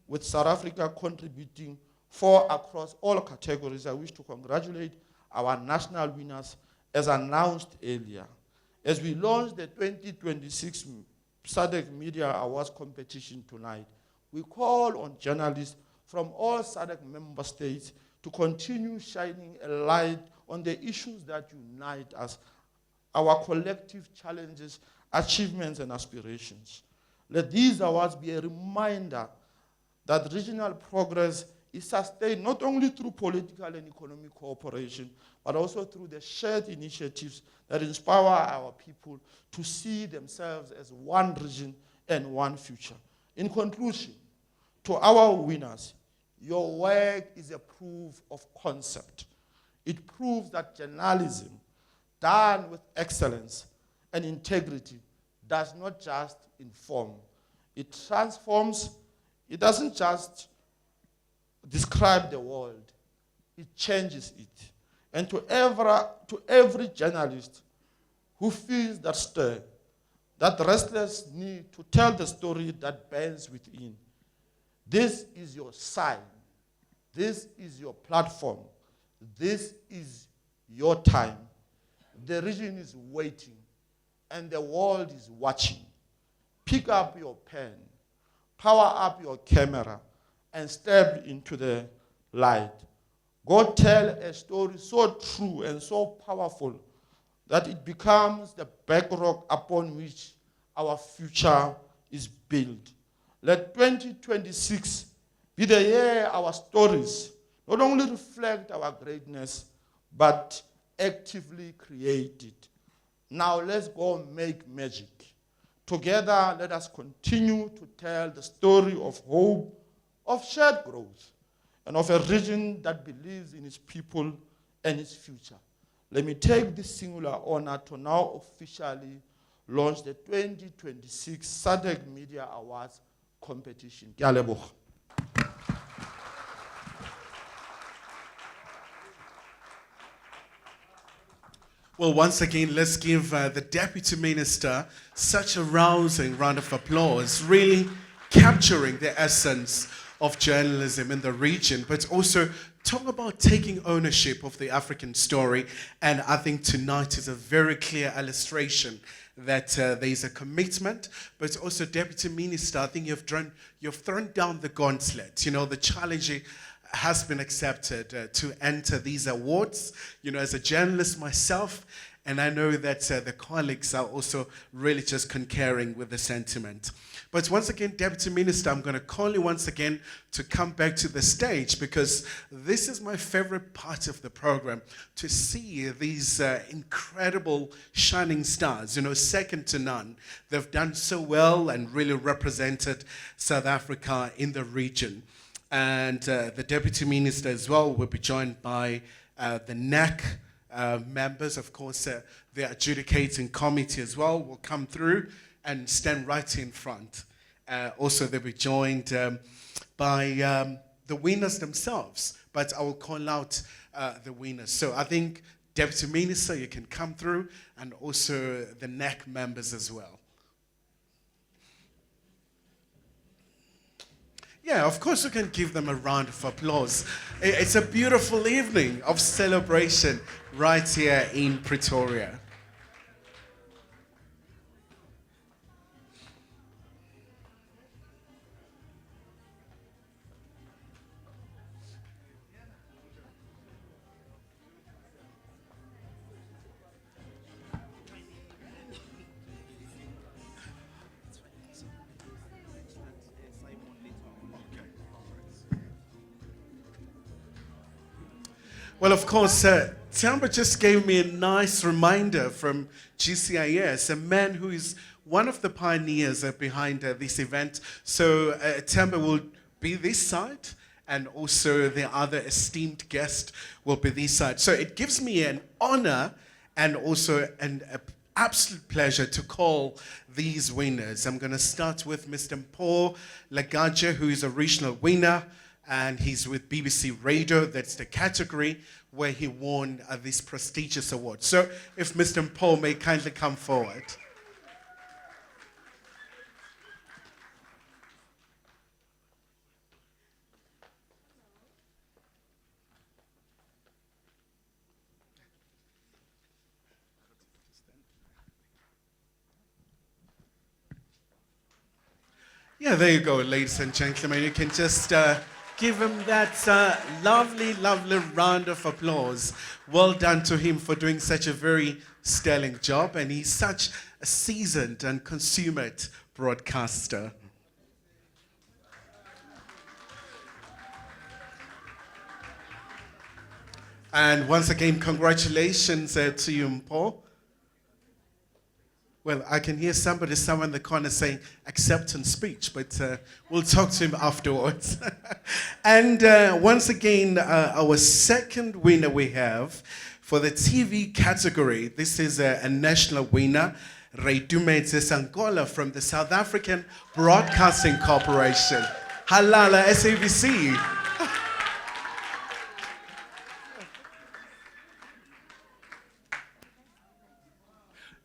with South Africa contributing 4 across all categories. I wish to congratulate our national winners as announced earlier. As we launch the 2026 SADC Media Awards competition tonight, we call on journalists from all SADC member states to continue shining a light on the issues that unite us, our collective challenges, achievements, and aspirations. Let these awards be a reminder that regional progress is sustained not only through political and economic cooperation, but also through the shared initiatives that inspire our people to see themselves as one region and one future. In conclusion, to our winners, your work is a proof of concept. It proves that journalism, done with excellence and integrity, does not just inform. It transforms. It doesn't just describe the world. It changes it. And to every journalist who feels that stir, that restless need to tell the story that burns within, this is your sign. This is your platform. This is your time. The region is waiting, and the world is watching. Pick up your pen, power up your camera, and step into the light. Go tell a story so true and so powerful that it becomes the bedrock upon which our future is built. Let 2026 be the year our stories not only reflect our greatness, but actively created. Now let's go make magic. Together, let us continue to tell the story of hope, of shared growth, and of a region that believes in its people and its future. Let me take this singular honor to now officially launch the 2026 SADC Media Awards competition. Ke a leboga. Well, once again, let's give the Deputy Minister such a rousing round of applause, really capturing the essence of journalism in the region, but also talk about taking ownership of the African story. And I think tonight is a very clear illustration that there is a commitment, but also, Deputy Minister, I think you've thrown down the gauntlet. You know, the challenge has been accepted to enter these awards. You know, as a journalist myself, and I know that the colleagues are also really just concurring with the sentiment. But once again, Deputy Minister, I'm going to call you once again to come back to the stage, because this is my favorite part of the program, to see these incredible shining stars, you know, second to none. They've done so well and really represented South Africa in the region. And the Deputy Minister as well will be joined by the NAC members. Of course, the adjudicating committee as well will come through and stand right in front. Also, they'll be joined by the winners themselves, but I will call out the winners. So I think, Deputy Minister, you can come through, and also the NAC members as well. Yeah, of course we can give them a round of applause. It's a beautiful evening of celebration right here in Pretoria. Well, of course, Tamba just gave me a nice reminder from GCIS, a man who is one of the pioneers behind this event. So Tamba will be this side, and also the other esteemed guest will be this side. So it gives me an honor and also an absolute pleasure to call these winners. I'm going to start with Mr. Mpho Lagaja, who is a regional winner, and he's with BBC Radio. That's the category where he won this prestigious award. So if Mr. Mpho may kindly come forward. Yeah, there you go, ladies and gentlemen. You can just give him that lovely, lovely round of applause. Well done to him for doing such a very sterling job, and he's such a seasoned and consummate broadcaster. And once again, congratulations to you, Mpho. Well, I can hear somebody somewhere in the corner saying acceptance speech, but we'll talk to him afterwards. And once again, our second winner we have for the TV category. This is a national winner, Tshedimosetso House from the South African Broadcasting Corporation. Halala SABC.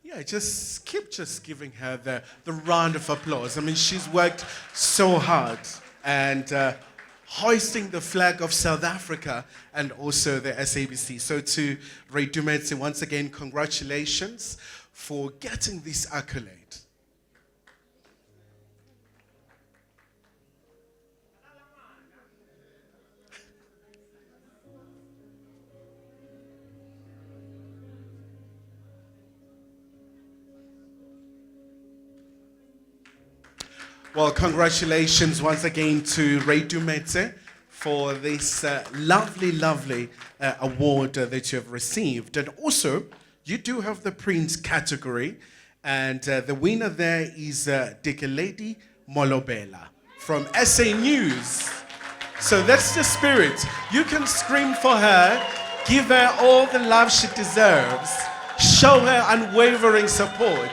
Yeah, just keep giving her the round of applause. I mean, she's worked so hard, and hoisting the flag of South Africa and also the SABC. So to Tshedimosetso, once again, congratulations for getting this accolade. Well, congratulations once again to Tshedimosetso for this lovely award that you have received. And also, you do have the Prince category, and the winner there is Dikeledi Molobela from SA News. So that's the spirit. You can scream for her, give her all the love she deserves, show her unwavering support.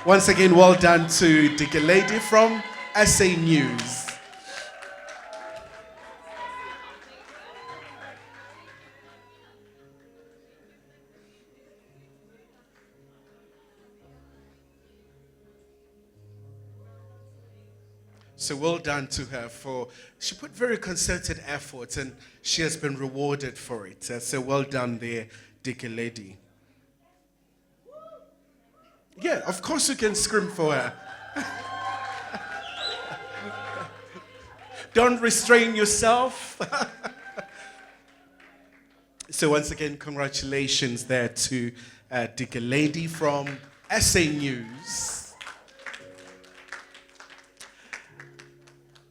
Once again, well done to Dikeledi from SA News. So well done to her she put very concerted effort and she has been rewarded for it. So well done there, Dikeledi. Yeah, of course you can scream for her. Don't restrain yourself. So once again, congratulations there to Dikeledi from SA News.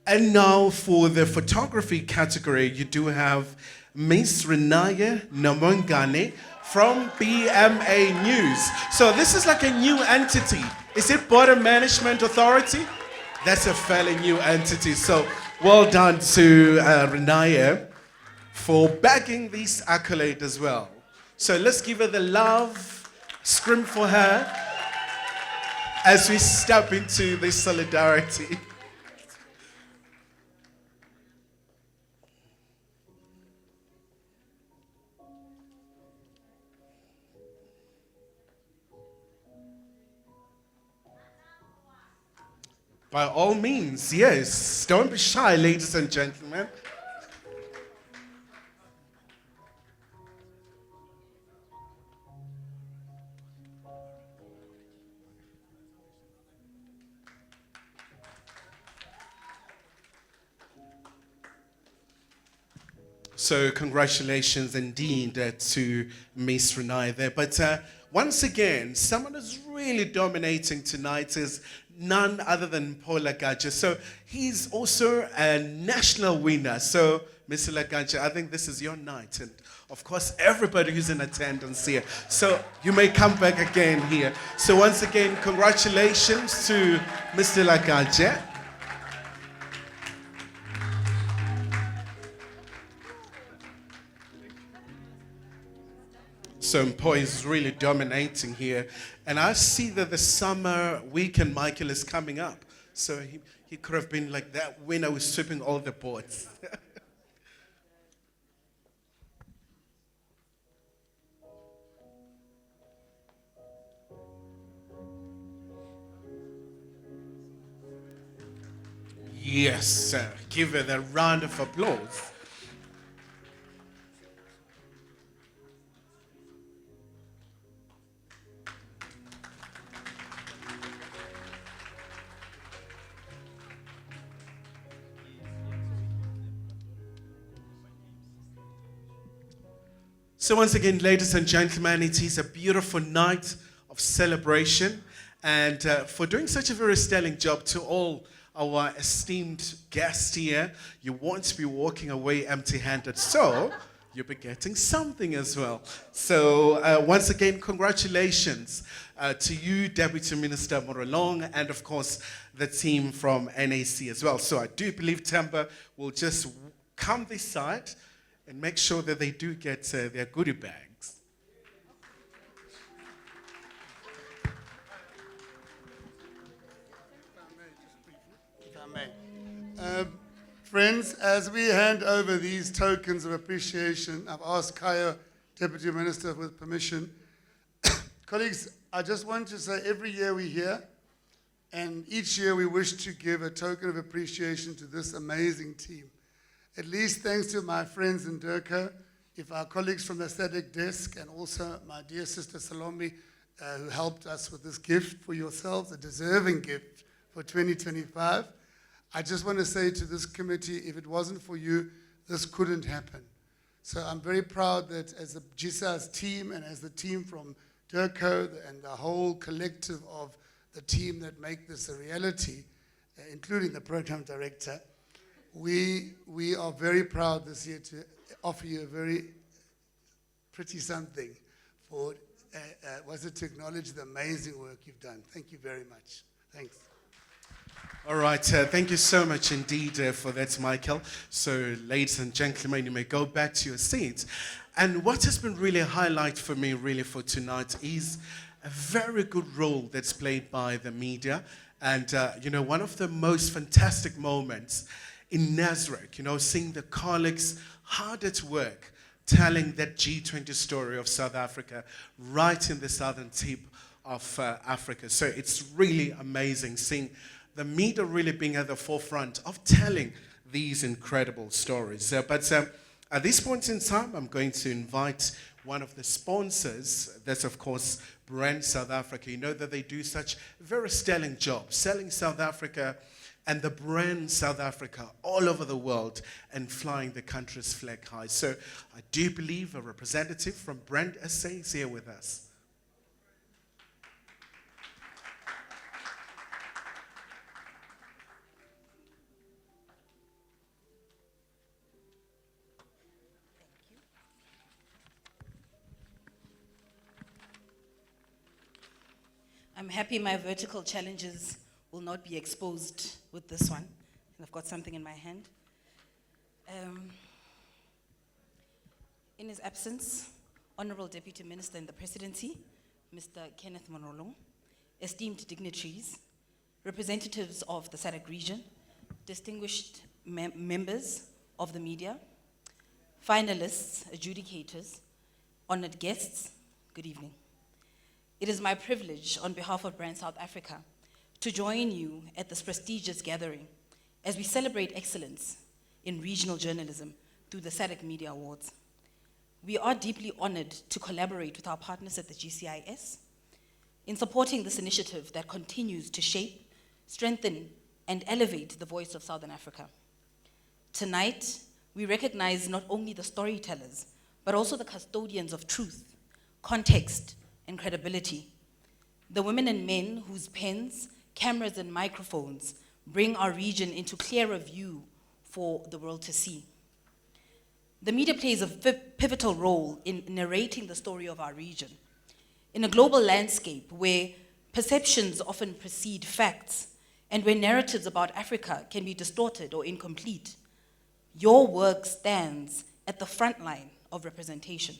And now for the photography category, you do have Miss Renaya Namongane from BMA News. So this is like a new entity. Is it Border Management Authority? That's a fairly new entity. So well done to Renaya for bagging this accolade as well. So let's give her the love, scream for her as we step into this solidarity. By all means, yes. Don't be shy, ladies and gentlemen. So congratulations indeed to Miss Renai there. But once again, someone who's really dominating tonight is none other than Paul Lagaja. So he's also a national winner. So Mr. Lagaja, I think this is your night. And of course, everybody who's in attendance here. So you may come back again here. So once again, congratulations to Mr. Lagaja. So Mpo is really dominating here. And I see that the summer weekend Michael is coming up. So he could have been like that winner who's sweeping all the boards. Yes, give her the round of applause. So once again, ladies and gentlemen, it is a beautiful night of celebration. And for doing such a very sterling job to all our esteemed guests here, you won't be walking away empty-handed. So you'll be getting something as well. So once again, congratulations to you, Deputy Minister Morolong, and of course, the team from NAC as well. So I do believe Temba will just come this side and make sure that they do get their goodie bags. If I may. Friends, as we hand over these tokens of appreciation, I've asked Kaya, Deputy Minister, with permission. Colleagues, I just want to say every year we're here, and each year we wish to give a token of appreciation to this amazing team. At least thanks to my friends in Durko, if our colleagues from the SADC desk, and also my dear sister Salome, who helped us with this gift for yourselves, a deserving gift for 2025. I just want to say to this committee, if it wasn't for you, this couldn't happen. So I'm very proud that as the GCIS team and as the team from Durko and the whole collective of the team that make this a reality, including the program director, We are very proud this year to offer you a very pretty something for, to acknowledge the amazing work you've done. Thank you very much. Thanks. All right, thank you so much indeed for that, Michael. So, ladies and gentlemen, you may go back to your seats. And what has been really a highlight for me, really, for tonight is a very good role that's played by the media. And, one of the most fantastic moments in Nazareth, seeing the colleagues hard at work, telling that G20 story of South Africa right in the southern tip of Africa. So it's really amazing seeing the media really being at the forefront of telling these incredible stories. But at this point in time, I'm going to invite one of the sponsors. That's, of course, Brand South Africa. You know that they do such a very sterling job selling South Africa and the brand South Africa all over the world and flying the country's flag high. So I do believe a representative from Brand SA is here with us. I'm happy my vertical challenges will not be exposed with this one. And I've got something in my hand. In his absence, Honorable Deputy Minister in the Presidency, Mr. Kenneth Monolong, esteemed dignitaries, representatives of the SADC region, distinguished members of the media, finalists, adjudicators, honored guests, good evening. It is my privilege on behalf of Brand South Africa to join you at this prestigious gathering as we celebrate excellence in regional journalism through the SADC Media Awards. We are deeply honored to collaborate with our partners at the GCIS in supporting this initiative that continues to shape, strengthen, and elevate the voice of Southern Africa. Tonight, we recognize not only the storytellers, but also the custodians of truth, context, and credibility. The women and men whose pens, cameras, and microphones bring our region into clearer view for the world to see. The media plays a pivotal role in narrating the story of our region. In a global landscape where perceptions often precede facts and where narratives about Africa can be distorted or incomplete, your work stands at the front line of representation.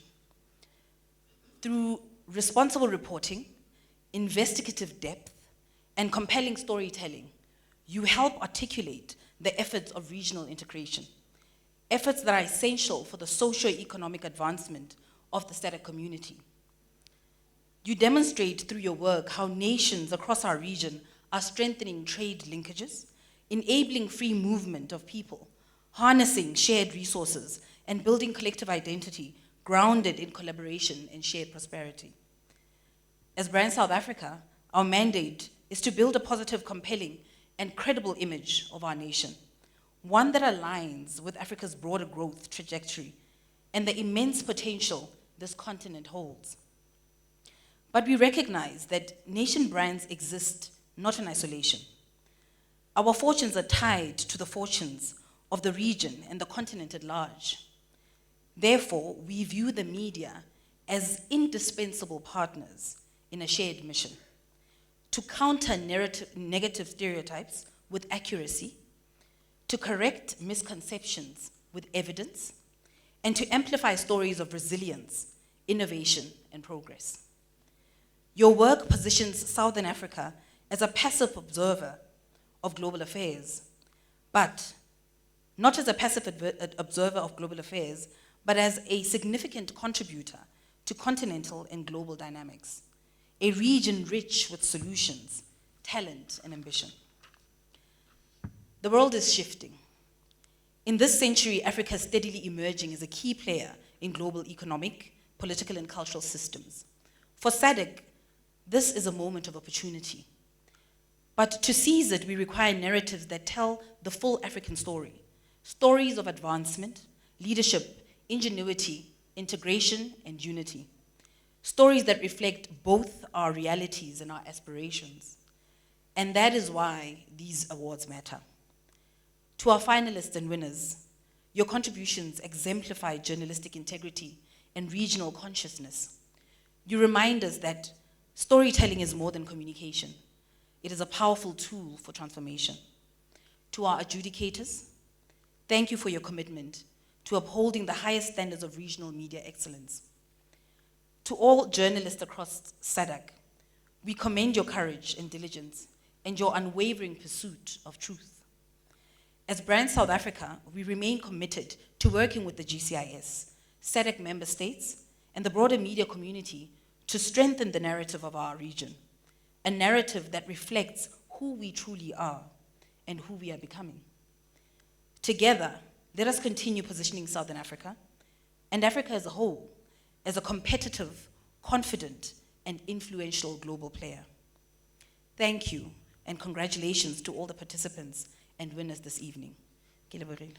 Through responsible reporting, investigative depth, and compelling storytelling, you help articulate the efforts of regional integration, efforts that are essential for the socio-economic advancement of the SADC community. You demonstrate through your work how nations across our region are strengthening trade linkages, enabling free movement of people, harnessing shared resources, and building collective identity grounded in collaboration and shared prosperity. As Brand South Africa, our mandate is to build a positive, compelling, and credible image of our nation, one that aligns with Africa's broader growth trajectory and the immense potential this continent holds. But we recognize that nation brands exist not in isolation. Our fortunes are tied to the fortunes of the region and the continent at large. Therefore, we view the media as indispensable partners in a shared mission to counter negative stereotypes with accuracy, to correct misconceptions with evidence, and to amplify stories of resilience, innovation, and progress. Your work positions Southern Africa as a passive observer of global affairs, but not as a passive observer of global affairs, but as a significant contributor to continental and global dynamics, a region rich with solutions, talent, and ambition. The world is shifting. In this century, Africa is steadily emerging as a key player in global economic, political, and cultural systems. For SADC, this is a moment of opportunity. But to seize it, we require narratives that tell the full African story, stories of advancement, leadership, ingenuity, integration, and unity. Stories that reflect both our realities and our aspirations. And that is why these awards matter. To our finalists and winners, your contributions exemplify journalistic integrity and regional consciousness. You remind us that storytelling is more than communication. It is a powerful tool for transformation. To our adjudicators, thank you for your commitment to upholding the highest standards of regional media excellence. To all journalists across SADC, we commend your courage and diligence and your unwavering pursuit of truth. As Brand South Africa, we remain committed to working with the GCIS, SADC member states, and the broader media community to strengthen the narrative of our region, a narrative that reflects who we truly are and who we are becoming. Together, let us continue positioning Southern Africa and Africa as a whole as a competitive, confident, and influential global player. Thank you, and congratulations to all the participants and winners this evening. Ke lebohile.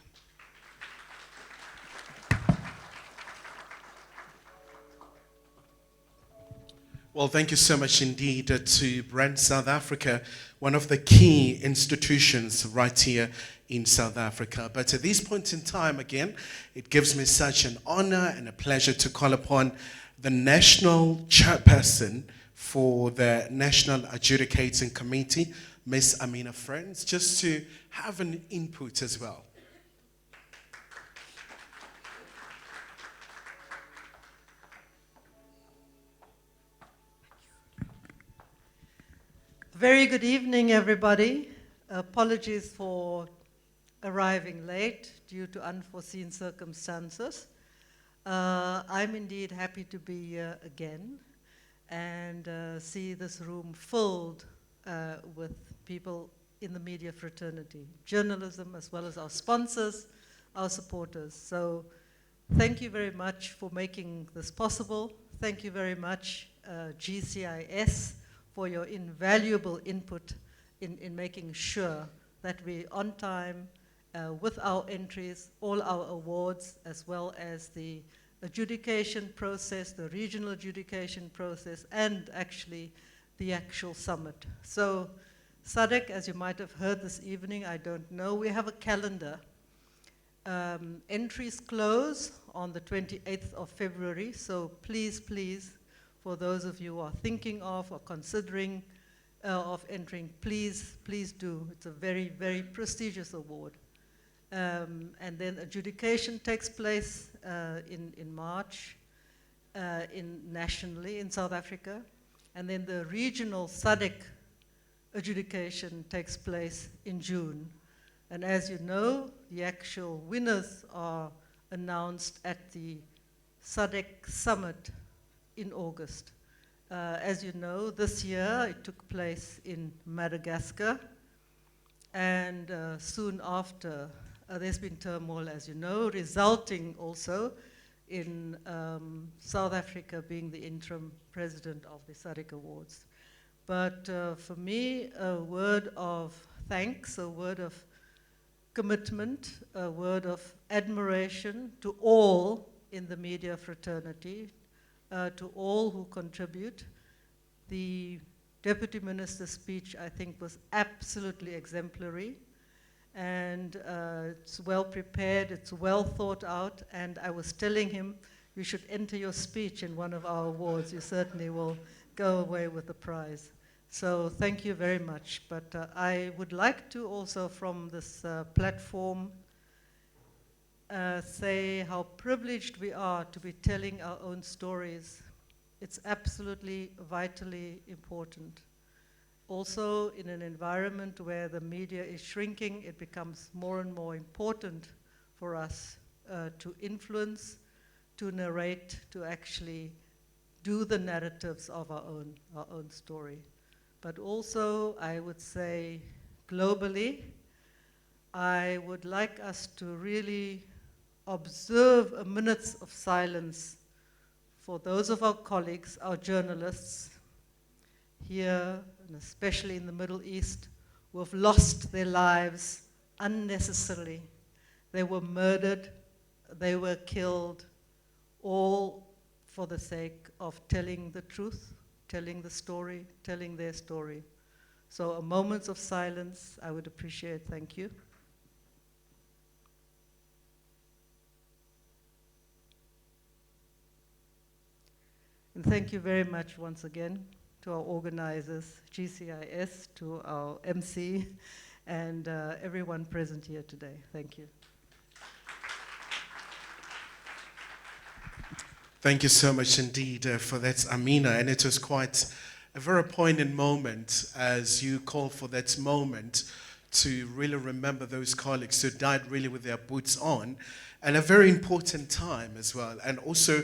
Well, thank you so much indeed to Brand South Africa, one of the key institutions right here in South Africa. But at this point in time, again, it gives me such an honor and a pleasure to call upon the National Chairperson for the National Adjudicating Committee, Ms. Amina Friends, just to have an input as well. Very good evening, everybody. Apologies for arriving late due to unforeseen circumstances. I'm indeed happy to be here again and see this room filled with people in the media fraternity, journalism, as well as our sponsors, our supporters. So thank you very much for making this possible. Thank you very much, GCIS, for your invaluable input in making sure that we're on time with our entries, all our awards, as well as the adjudication process, the regional adjudication process, and actually the actual summit. So SADC, as you might have heard this evening, I don't know, we have a calendar. Entries close on the 28th of February, so please, please, for those of you who are thinking of or considering of entering, please, please do. It's a very, very prestigious award. And then adjudication takes place in March nationally in South Africa. And then the regional SADC adjudication takes place in June. And as you know, the actual winners are announced at the SADC Summit in August. As you know, this year it took place in Madagascar, and soon after there's been turmoil, as you know, resulting also in South Africa being the interim president of the SADC Awards. But for me, a word of thanks, a word of commitment, a word of admiration to all in the media fraternity, to all who contribute. The Deputy Minister's speech, I think, was absolutely exemplary, and it's well prepared, it's well thought out, and I was telling him, you should enter your speech in one of our awards. You certainly will go away with a prize. So thank you very much. But I would like to also, from this platform, say how privileged we are to be telling our own stories. It's absolutely vitally important. Also, in an environment where the media is shrinking, it becomes more and more important for us to influence, to narrate, to actually do the narratives of our own story. But also, I would say, globally, I would like us to really observe a minute of silence for those of our colleagues, our journalists here, and especially in the Middle East, who have lost their lives unnecessarily. They were murdered, they were killed, all for the sake of telling the truth, telling the story, telling their story. So a moment of silence, I would appreciate. Thank you. And thank you very much once again to our organizers, GCIS, to our MC, and everyone present here today. Thank you. Thank you so much indeed for that, Amina. And it was quite a very poignant moment as you call for that moment to really remember those colleagues who died really with their boots on, and a very important time as well, and also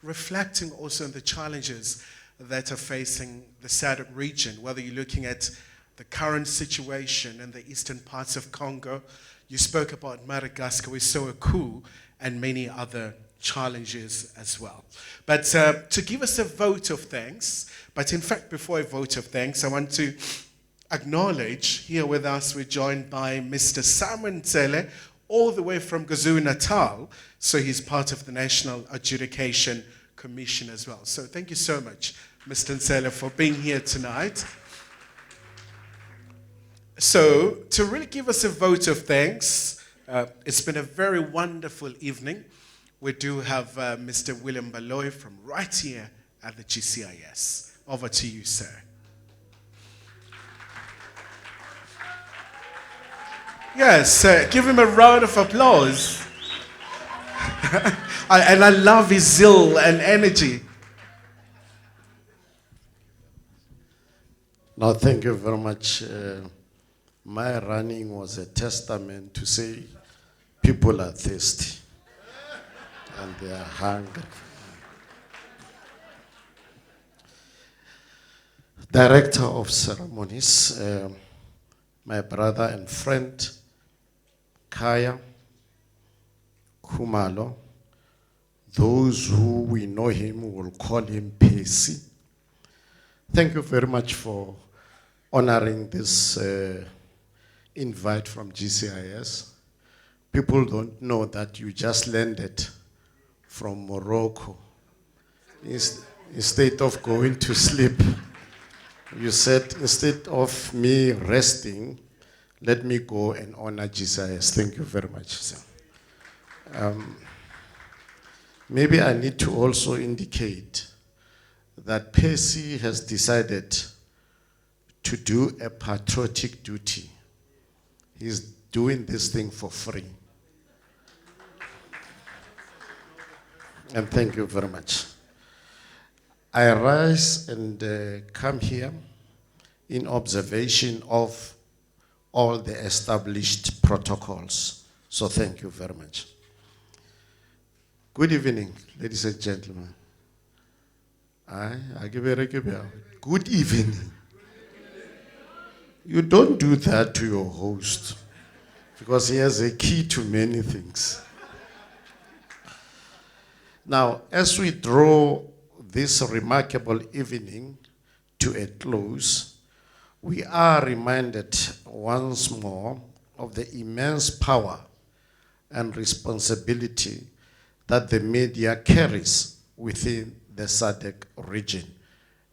reflecting also on the challenges that are facing the SADC region, whether you're looking at the current situation in the eastern parts of Congo. You spoke about Madagascar, we saw a coup, and many other challenges as well. But to give us a vote of thanks, but in fact, before a vote of thanks, I want to acknowledge here with us, we're joined by Mr. Simon Tsele, all the way from KwaZulu-Natal. So he's part of the National Adjudication Commission as well. So thank you so much, Mr. Tsele, for being here tonight. So to really give us a vote of thanks, it's been a very wonderful evening. We do have Mr. William Baloy from right here at the GCIS. Over to you, sir. Yes, give him a round of applause. And I love his zeal and energy. No, thank you very much. My running was a testament to say people are thirsty and they are hungry. Director of Ceremonies, my brother and friend, Kaya, Kumalo, those who we know him will call him Pesi. Thank you very much for honoring this invite from GCIS. People don't know that you just landed from Morocco. Instead of going to sleep, you said, instead of me resting, let me go and honor GCIS. Thank you very much, sir. Maybe I need to also indicate that Percy has decided to do a patriotic duty. He's doing this thing for free. And thank you very much. I rise and come here in observation of all the established protocols. So thank you very much. Good evening, ladies and gentlemen. Good evening. You don't do that to your host because he has a key to many things. Now, as we draw this remarkable evening to a close, we are reminded once more of the immense power and responsibility that the media carries within the SADC region.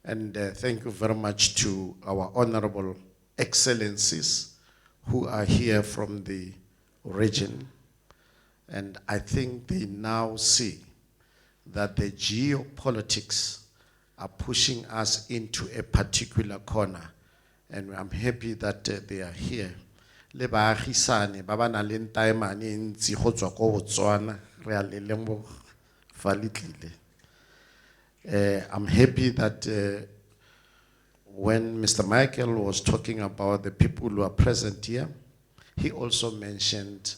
And thank you very much to our honorable excellencies who are here from the region. And I think they now see that the geopolitics are pushing us into a particular corner. And I'm happy that they are here. I'm happy that when Mr. Michael was talking about the people who are present here, he also mentioned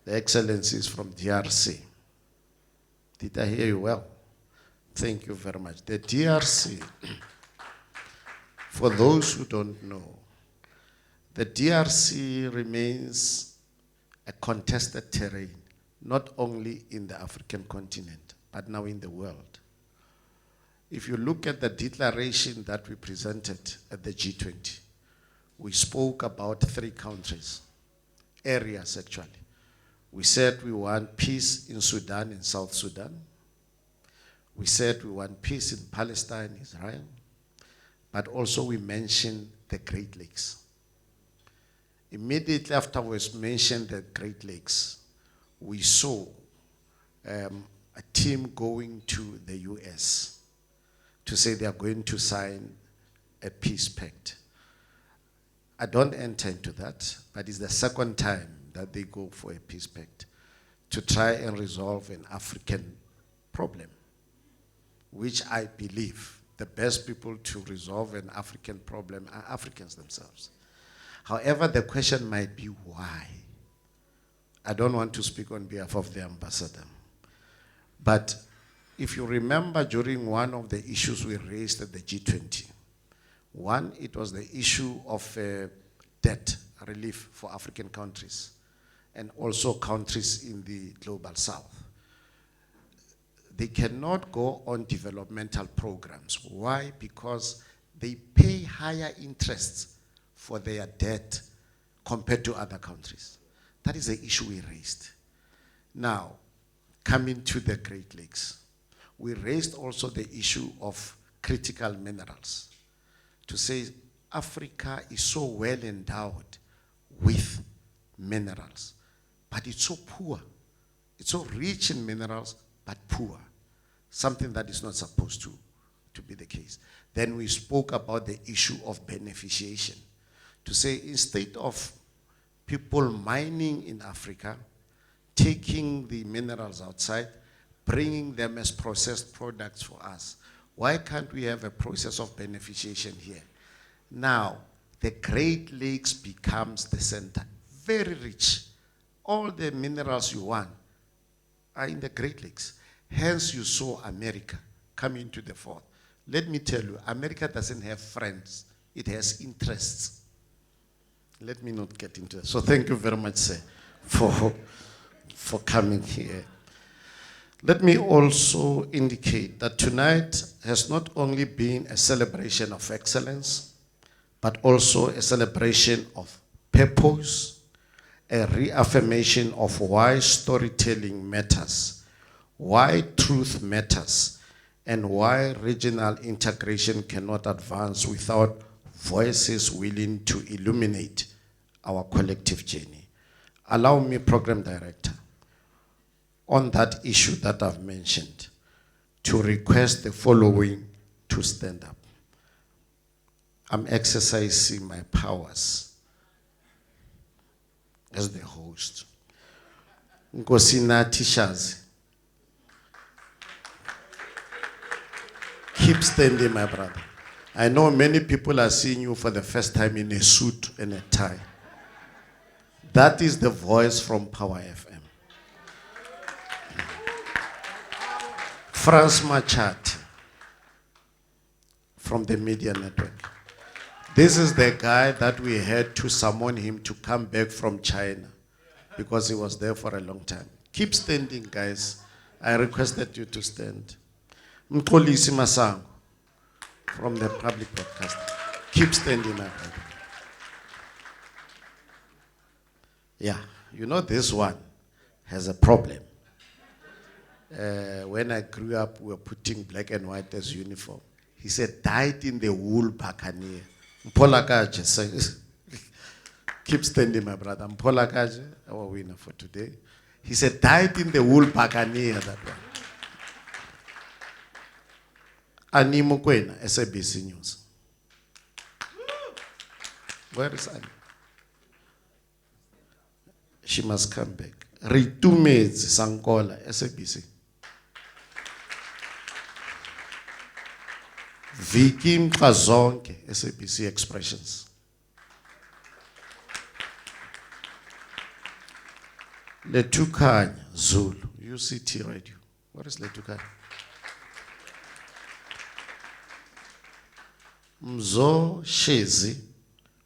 the excellencies from DRC. Did I hear you well? Thank you very much. The DRC, for those who don't know, the DRC remains a contested terrain, not only in the African continent, but now in the world. If you look at the declaration that we presented at the G20, we spoke about 3 countries, areas actually. We said we want peace in Sudan and South Sudan. We said we want peace in Palestine, Israel. But also we mentioned the Great Lakes. Immediately after we mentioned the Great Lakes, we saw a team going to the US to say they are going to sign a peace pact. I don't enter into that, but it's the second time that they go for a peace pact to try and resolve an African problem, which I believe the best people to resolve an African problem are Africans themselves. However, the question might be why. I don't want to speak on behalf of the ambassador. But if you remember, during one of the issues we raised at the G20, one, it was the issue of debt relief for African countries and also countries in the global south. They cannot go on developmental programs. Why? Because they pay higher interests for their debt compared to other countries. That is the issue we raised. Now, coming to the Great Lakes, we raised also the issue of critical minerals to say Africa is so well endowed with minerals, but it's so poor. It's so rich in minerals, but poor. Something that is not supposed to be the case. Then we spoke about the issue of beneficiation. To say instead of people mining in Africa, taking the minerals outside, bringing them as processed products for us, why can't we have a process of beneficiation here? Now, the Great Lakes becomes the center. Very rich. All the minerals you want are in the Great Lakes. Hence, you saw America coming to the fore. Let me tell you, America doesn't have friends. It has interests. Let me not get into that. So thank you very much, sir, for coming here. Let me also indicate that tonight has not only been a celebration of excellence, but also a celebration of purpose, a reaffirmation of why storytelling matters, why truth matters, and why regional integration cannot advance without voices willing to illuminate our collective journey. Allow me, Program Director, on that issue that I've mentioned, to request the following to stand up. I'm exercising my powers as the host. Nkosina Tishazi. Keep standing, my brother. I know many people are seeing you for the first time in a suit and a tie. That is the voice from Power FM. Franz Machat from the Media Network. This is the guy that we had to summon him to come back from China because he was there for a long time. Keep standing, guys. I requested you to stand. Mkolisi Masango from the public broadcast. Keep standing, my brother. Yeah, you know this one has a problem. When I grew up, we were putting black and white as uniform. He said, died in the wool Buccaneer. Mpolakaje says, keep standing, my brother. Mpolakaje, our winner for today. He said, died in the wool Buccaneer, that one. Annie Mukwena, SABC News. Where is Annie? She must come back. Ritumezi Sankola, SABC. Vicky Mkazonke, SABC Expressions. Letukanya Zulu, UCT Radio. What is Letukanya? Mzo Shezi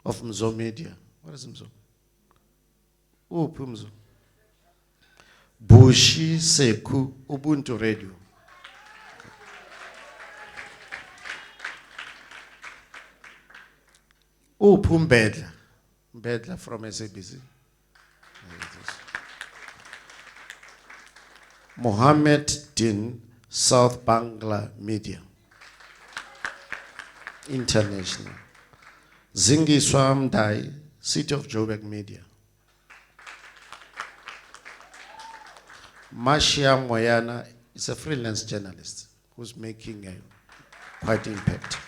of Mzo Media. What is Mzo? Uphi Mzo? Bushi Seku, Ubuntu Radio. Uphi Mbedla? Mbedla from SABC. Mohammed Din, South Bangla Media International. Zingi Swamdai, City of Joburg Media. Mashia Moyana is a freelance journalist who's making quite impact.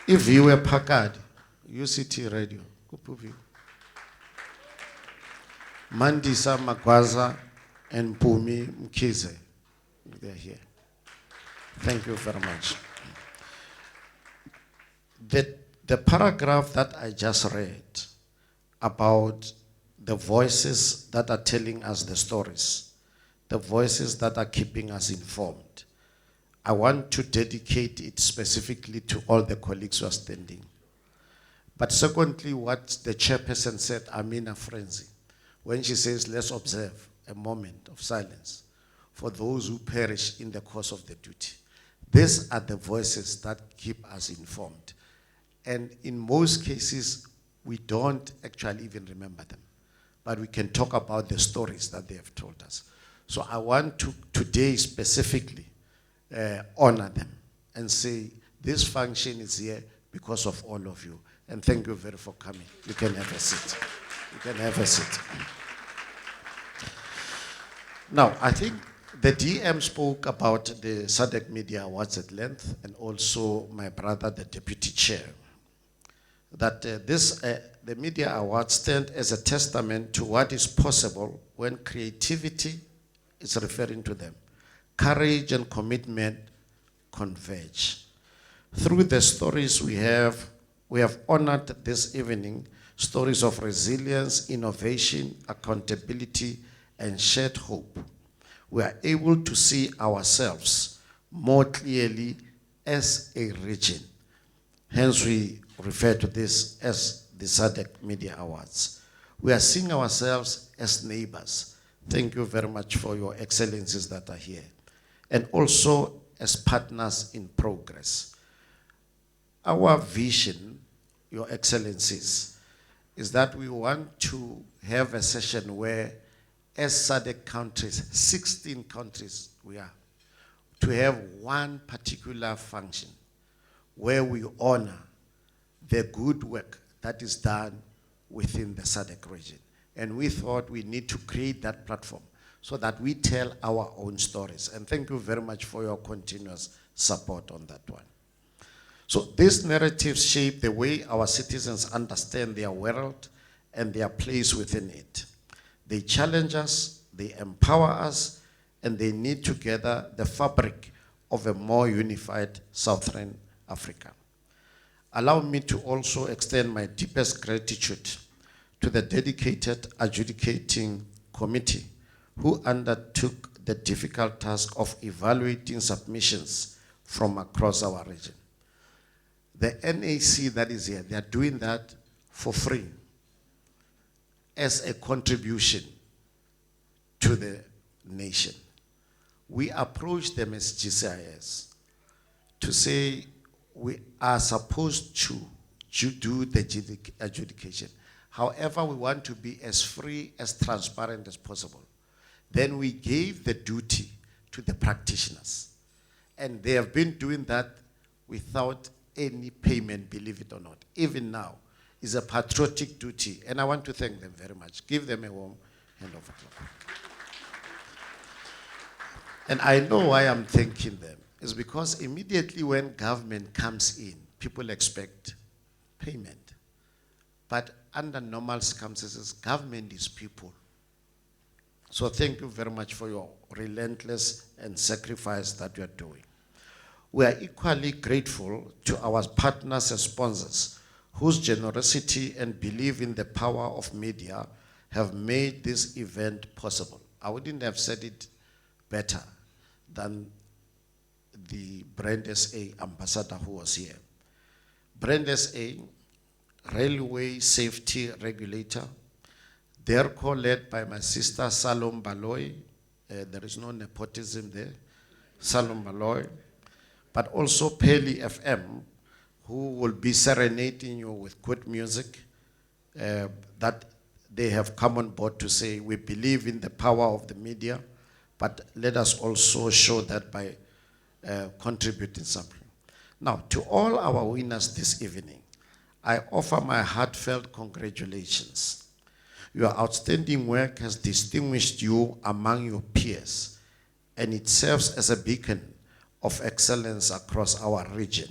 If you were Pakadi, UCT Radio, Kupuvi, Mandisa Magwaza and Pumi Mkize, they're here. Thank you very much. The paragraph that I just read about the voices that are telling us the stories, the voices that are keeping us informed, I want to dedicate it specifically to all the colleagues who are standing. But secondly, what the chairperson said, Amina Frenzy, when she says, let's observe a moment of silence for those who perish in the course of the duty. These are the voices that keep us informed. And in most cases, we don't actually even remember them. But we can talk about the stories that they have told us. So I want to today specifically honor them and say, this function is here because of all of you. And thank you very much for coming. You can have a seat. You can have a seat. Now, I think the DM spoke about the SADC Media Awards at length, and also my brother, the deputy chair, that the Media Awards stand as a testament to what is possible when creativity is referring to them. Courage and commitment converge. Through the stories we have honored this evening, stories of resilience, innovation, accountability, and shared hope. We are able to see ourselves more clearly as a region. Hence, we refer to this as the SADC Media Awards. We are seeing ourselves as neighbors. Thank you very much for your excellencies that are here. And also as partners in progress. Our vision, your excellencies, is that we want to have a session where, as SADC countries, 16 countries we are, to have one particular function where we honor the good work that is done within the SADC region. And we thought we need to create that platform so that we tell our own stories. And thank you very much for your continuous support on that one. So these narratives shape the way our citizens understand their world and their place within it. They challenge us, they empower us, and they knit together the fabric of a more unified Southern Africa. Allow me to also extend my deepest gratitude to the dedicated adjudicating committee who undertook the difficult task of evaluating submissions from across our region. The NAC that is here, they are doing that for free as a contribution to the nation. We approached them as GCIS to say we are supposed to do the adjudication. However, we want to be as free, as transparent as possible. Then we gave the duty to the practitioners. And they have been doing that without any payment, believe it or not. Even now, it's a patriotic duty. And I want to thank them very much. Give them a warm hand of applause. And I know why I'm thanking them. It's because immediately when government comes in, people expect payment. But under normal circumstances, government is people. So thank you very much for your relentless and sacrifice that you are doing. We are equally grateful to our partners and sponsors whose generosity and belief in the power of media have made this event possible. I wouldn't have said it better than the Brand SA ambassador who was here. Brand SA, railway safety regulator, DERCO led by my sister Salom Baloy. There is no nepotism there. Salom Baloy. But also Peli FM, who will be serenading you with good music, that they have come on board to say, we believe in the power of the media, but let us also show that by contributing something. Now, to all our winners this evening, I offer my heartfelt congratulations. Your outstanding work has distinguished you among your peers, and it serves as a beacon of excellence across our region.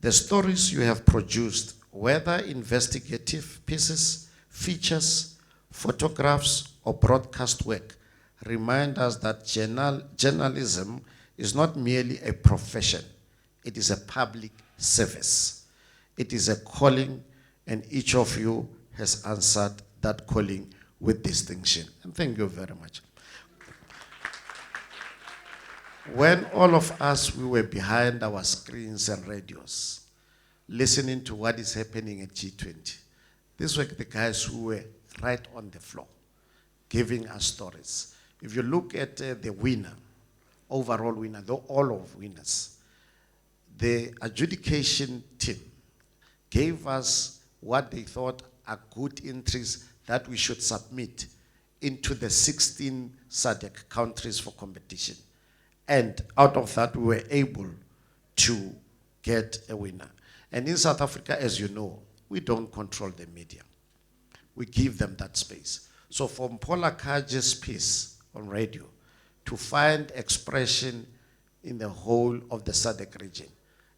The stories you have produced, whether investigative pieces, features, photographs, or broadcast work, remind us that journalism is not merely a profession, it is a public service. It is a calling, and each of you has answered that calling with distinction. And thank you very much. When all of us, we were behind our screens and radios, listening to what is happening at G20, these were the guys who were right on the floor, giving us stories. If you look at the winner, overall winner, all of winners, the adjudication team gave us what they thought are good entries that we should submit into the 16 SADC countries for competition. And out of that, we were able to get a winner. And in South Africa, as you know, we don't control the media. We give them that space. So from Paula Kaje's piece on radio to find expression in the whole of the SADC region,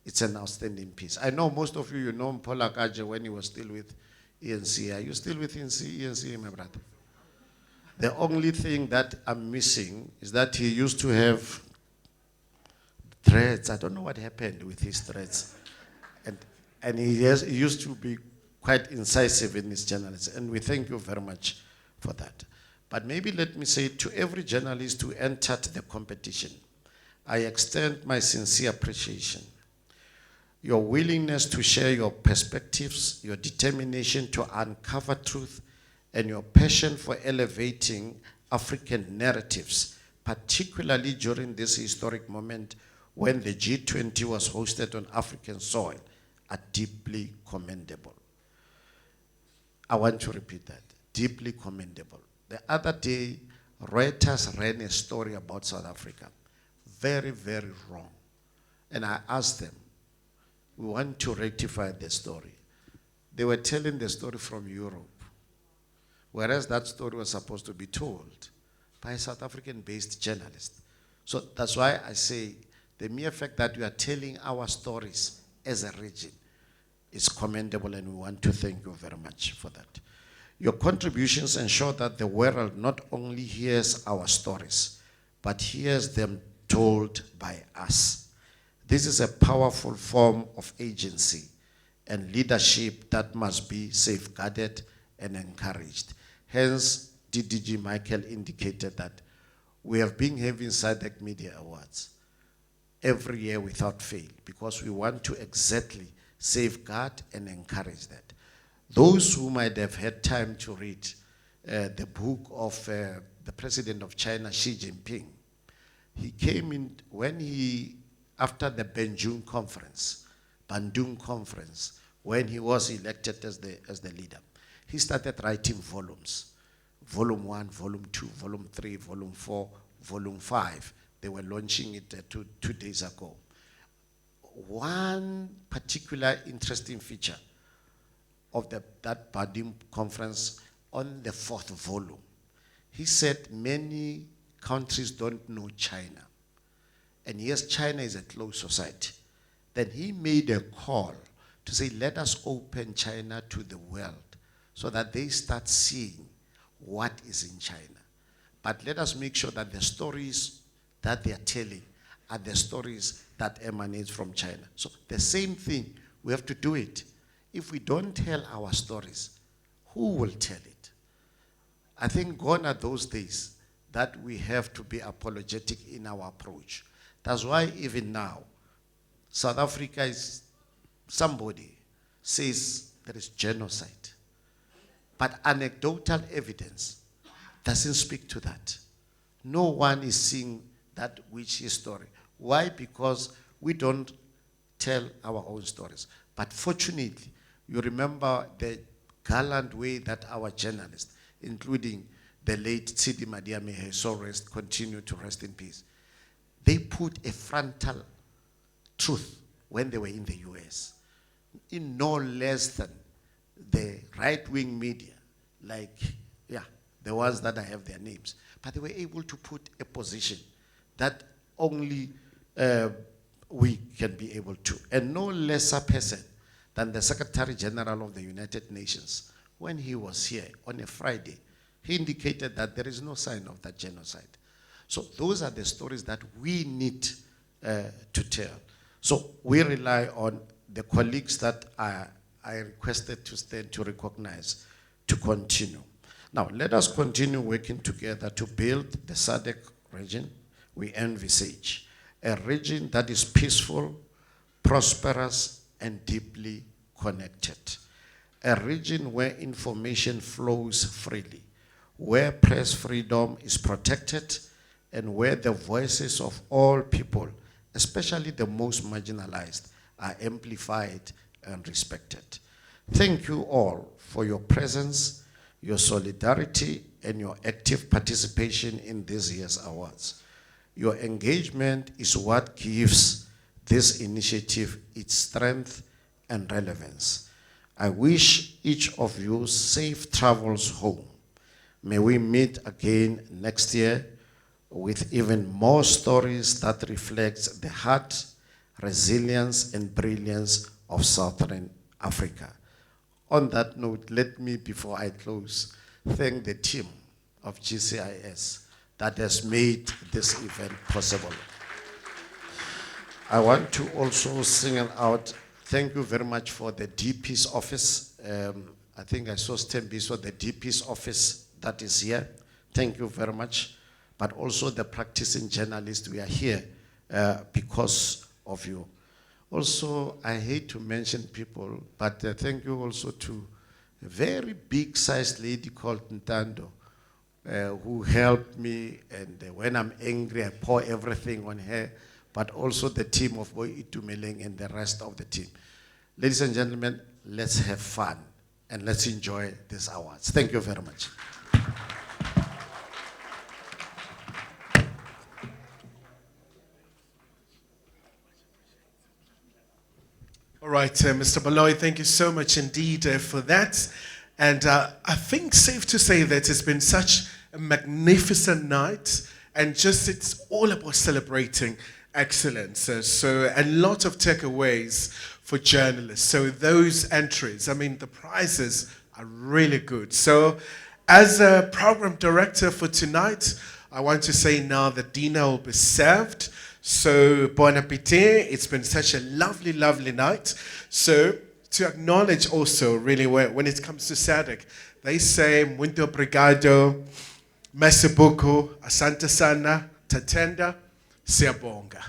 it's an outstanding piece. I know most of you know Paula Kaje when he was still with ENC. Are you still with ENC, my brother? The only thing that I'm missing is that he used to have threads. I don't know what happened with his threads. And he used to be quite incisive in his journalism. And we thank you very much for that. But maybe let me say to every journalist who entered the competition, I extend my sincere appreciation. Your willingness to share your perspectives, your determination to uncover truth, and your passion for elevating African narratives, particularly during this historic moment when the G20 was hosted on African soil, are deeply commendable. I want to repeat that, deeply commendable. The other day, Reuters ran a story about South Africa, very, very wrong. And I asked them, we want to rectify the story. They were telling the story from Europe, whereas that story was supposed to be told by a South African-based journalist. So that's why I say the mere fact that we are telling our stories as a region is commendable, and we want to thank you very much for that. Your contributions ensure that the world not only hears our stories, but hears them told by us. This is a powerful form of agency and leadership that must be safeguarded and encouraged. Hence, DDG Michael indicated that we have been having SADC Media Awards every year without fail, because we want to exactly safeguard and encourage that. Those who might have had time to read the book of the president of China, Xi Jinping, he came in after the Bandung conference, when he was elected as the leader, he started writing volumes. Volume 1, Volume 2, Volume 3, Volume 4, Volume 5. They were launching it two days ago. One particular interesting feature of that Bandung conference on the 4th volume, he said many countries don't know China. And yes, China is a closed society. Then he made a call to say, let us open China to the world so that they start seeing what is in China. But let us make sure that the stories that they are telling are the stories that emanate from China. So the same thing, we have to do it. If we don't tell our stories, who will tell it? I think gone are those days that we have to be apologetic in our approach. That's why even now, South Africa is, somebody says there is genocide. But anecdotal evidence doesn't speak to that. No one is seeing that which is story. Why? Because we don't tell our own stories. But fortunately, you remember the gallant way that our journalists, including the late Tshedimosetso, may his soul rest, continue to rest in peace, they put a frontal truth when they were in the US, in no less than the right-wing media, like, the ones that I have their names. But they were able to put a position that only we can be able to. And no lesser person than the Secretary General of the United Nations, when he was here on a Friday, he indicated that there is no sign of that genocide. So those are the stories that we need to tell. So we rely on the colleagues that I requested to stand to recognize to continue. Now, let us continue working together to build the SADC region we envisage, a region that is peaceful, prosperous, and deeply connected. A region where information flows freely, where press freedom is protected, and where the voices of all people, especially the most marginalized, are amplified and respected. Thank you all for your presence, your solidarity, and your active participation in this year's awards. Your engagement is what gives this initiative its strength and relevance. I wish each of you safe travels home. May we meet again next year with even more stories that reflect the heart, resilience, and brilliance of Southern Africa. On that note, let me, before I close, thank the team of GCIS that has made this event possible. I want to also single out, thank you very much for the DP's office. I think I saw Stembiso, the DP's office that is here. Thank you very much. But also the practicing journalists, we are here because of you. Also, I hate to mention people, but thank you also to a very big-sized lady called Ntando, who helped me, and when I'm angry, I pour everything on her, but also the team of Boy Itumeleng and the rest of the team. Ladies and gentlemen, let's have fun, and let's enjoy these awards. Thank you very much. All right, Mr. Baloy, thank you so much indeed for that. And I think safe to say that it's been such a magnificent night, and just it's all about celebrating excellence. So a lot of takeaways for journalists. So those entries, I mean, the prizes are really good. So as a program director for tonight, I want to say now that dinner will be served. So, bon appetit. It's been such a lovely, lovely night. So, to acknowledge also, really, when it comes to SADC, they say, muito obrigado, merci beaucoup, asante sana, tatenda, siyabonga.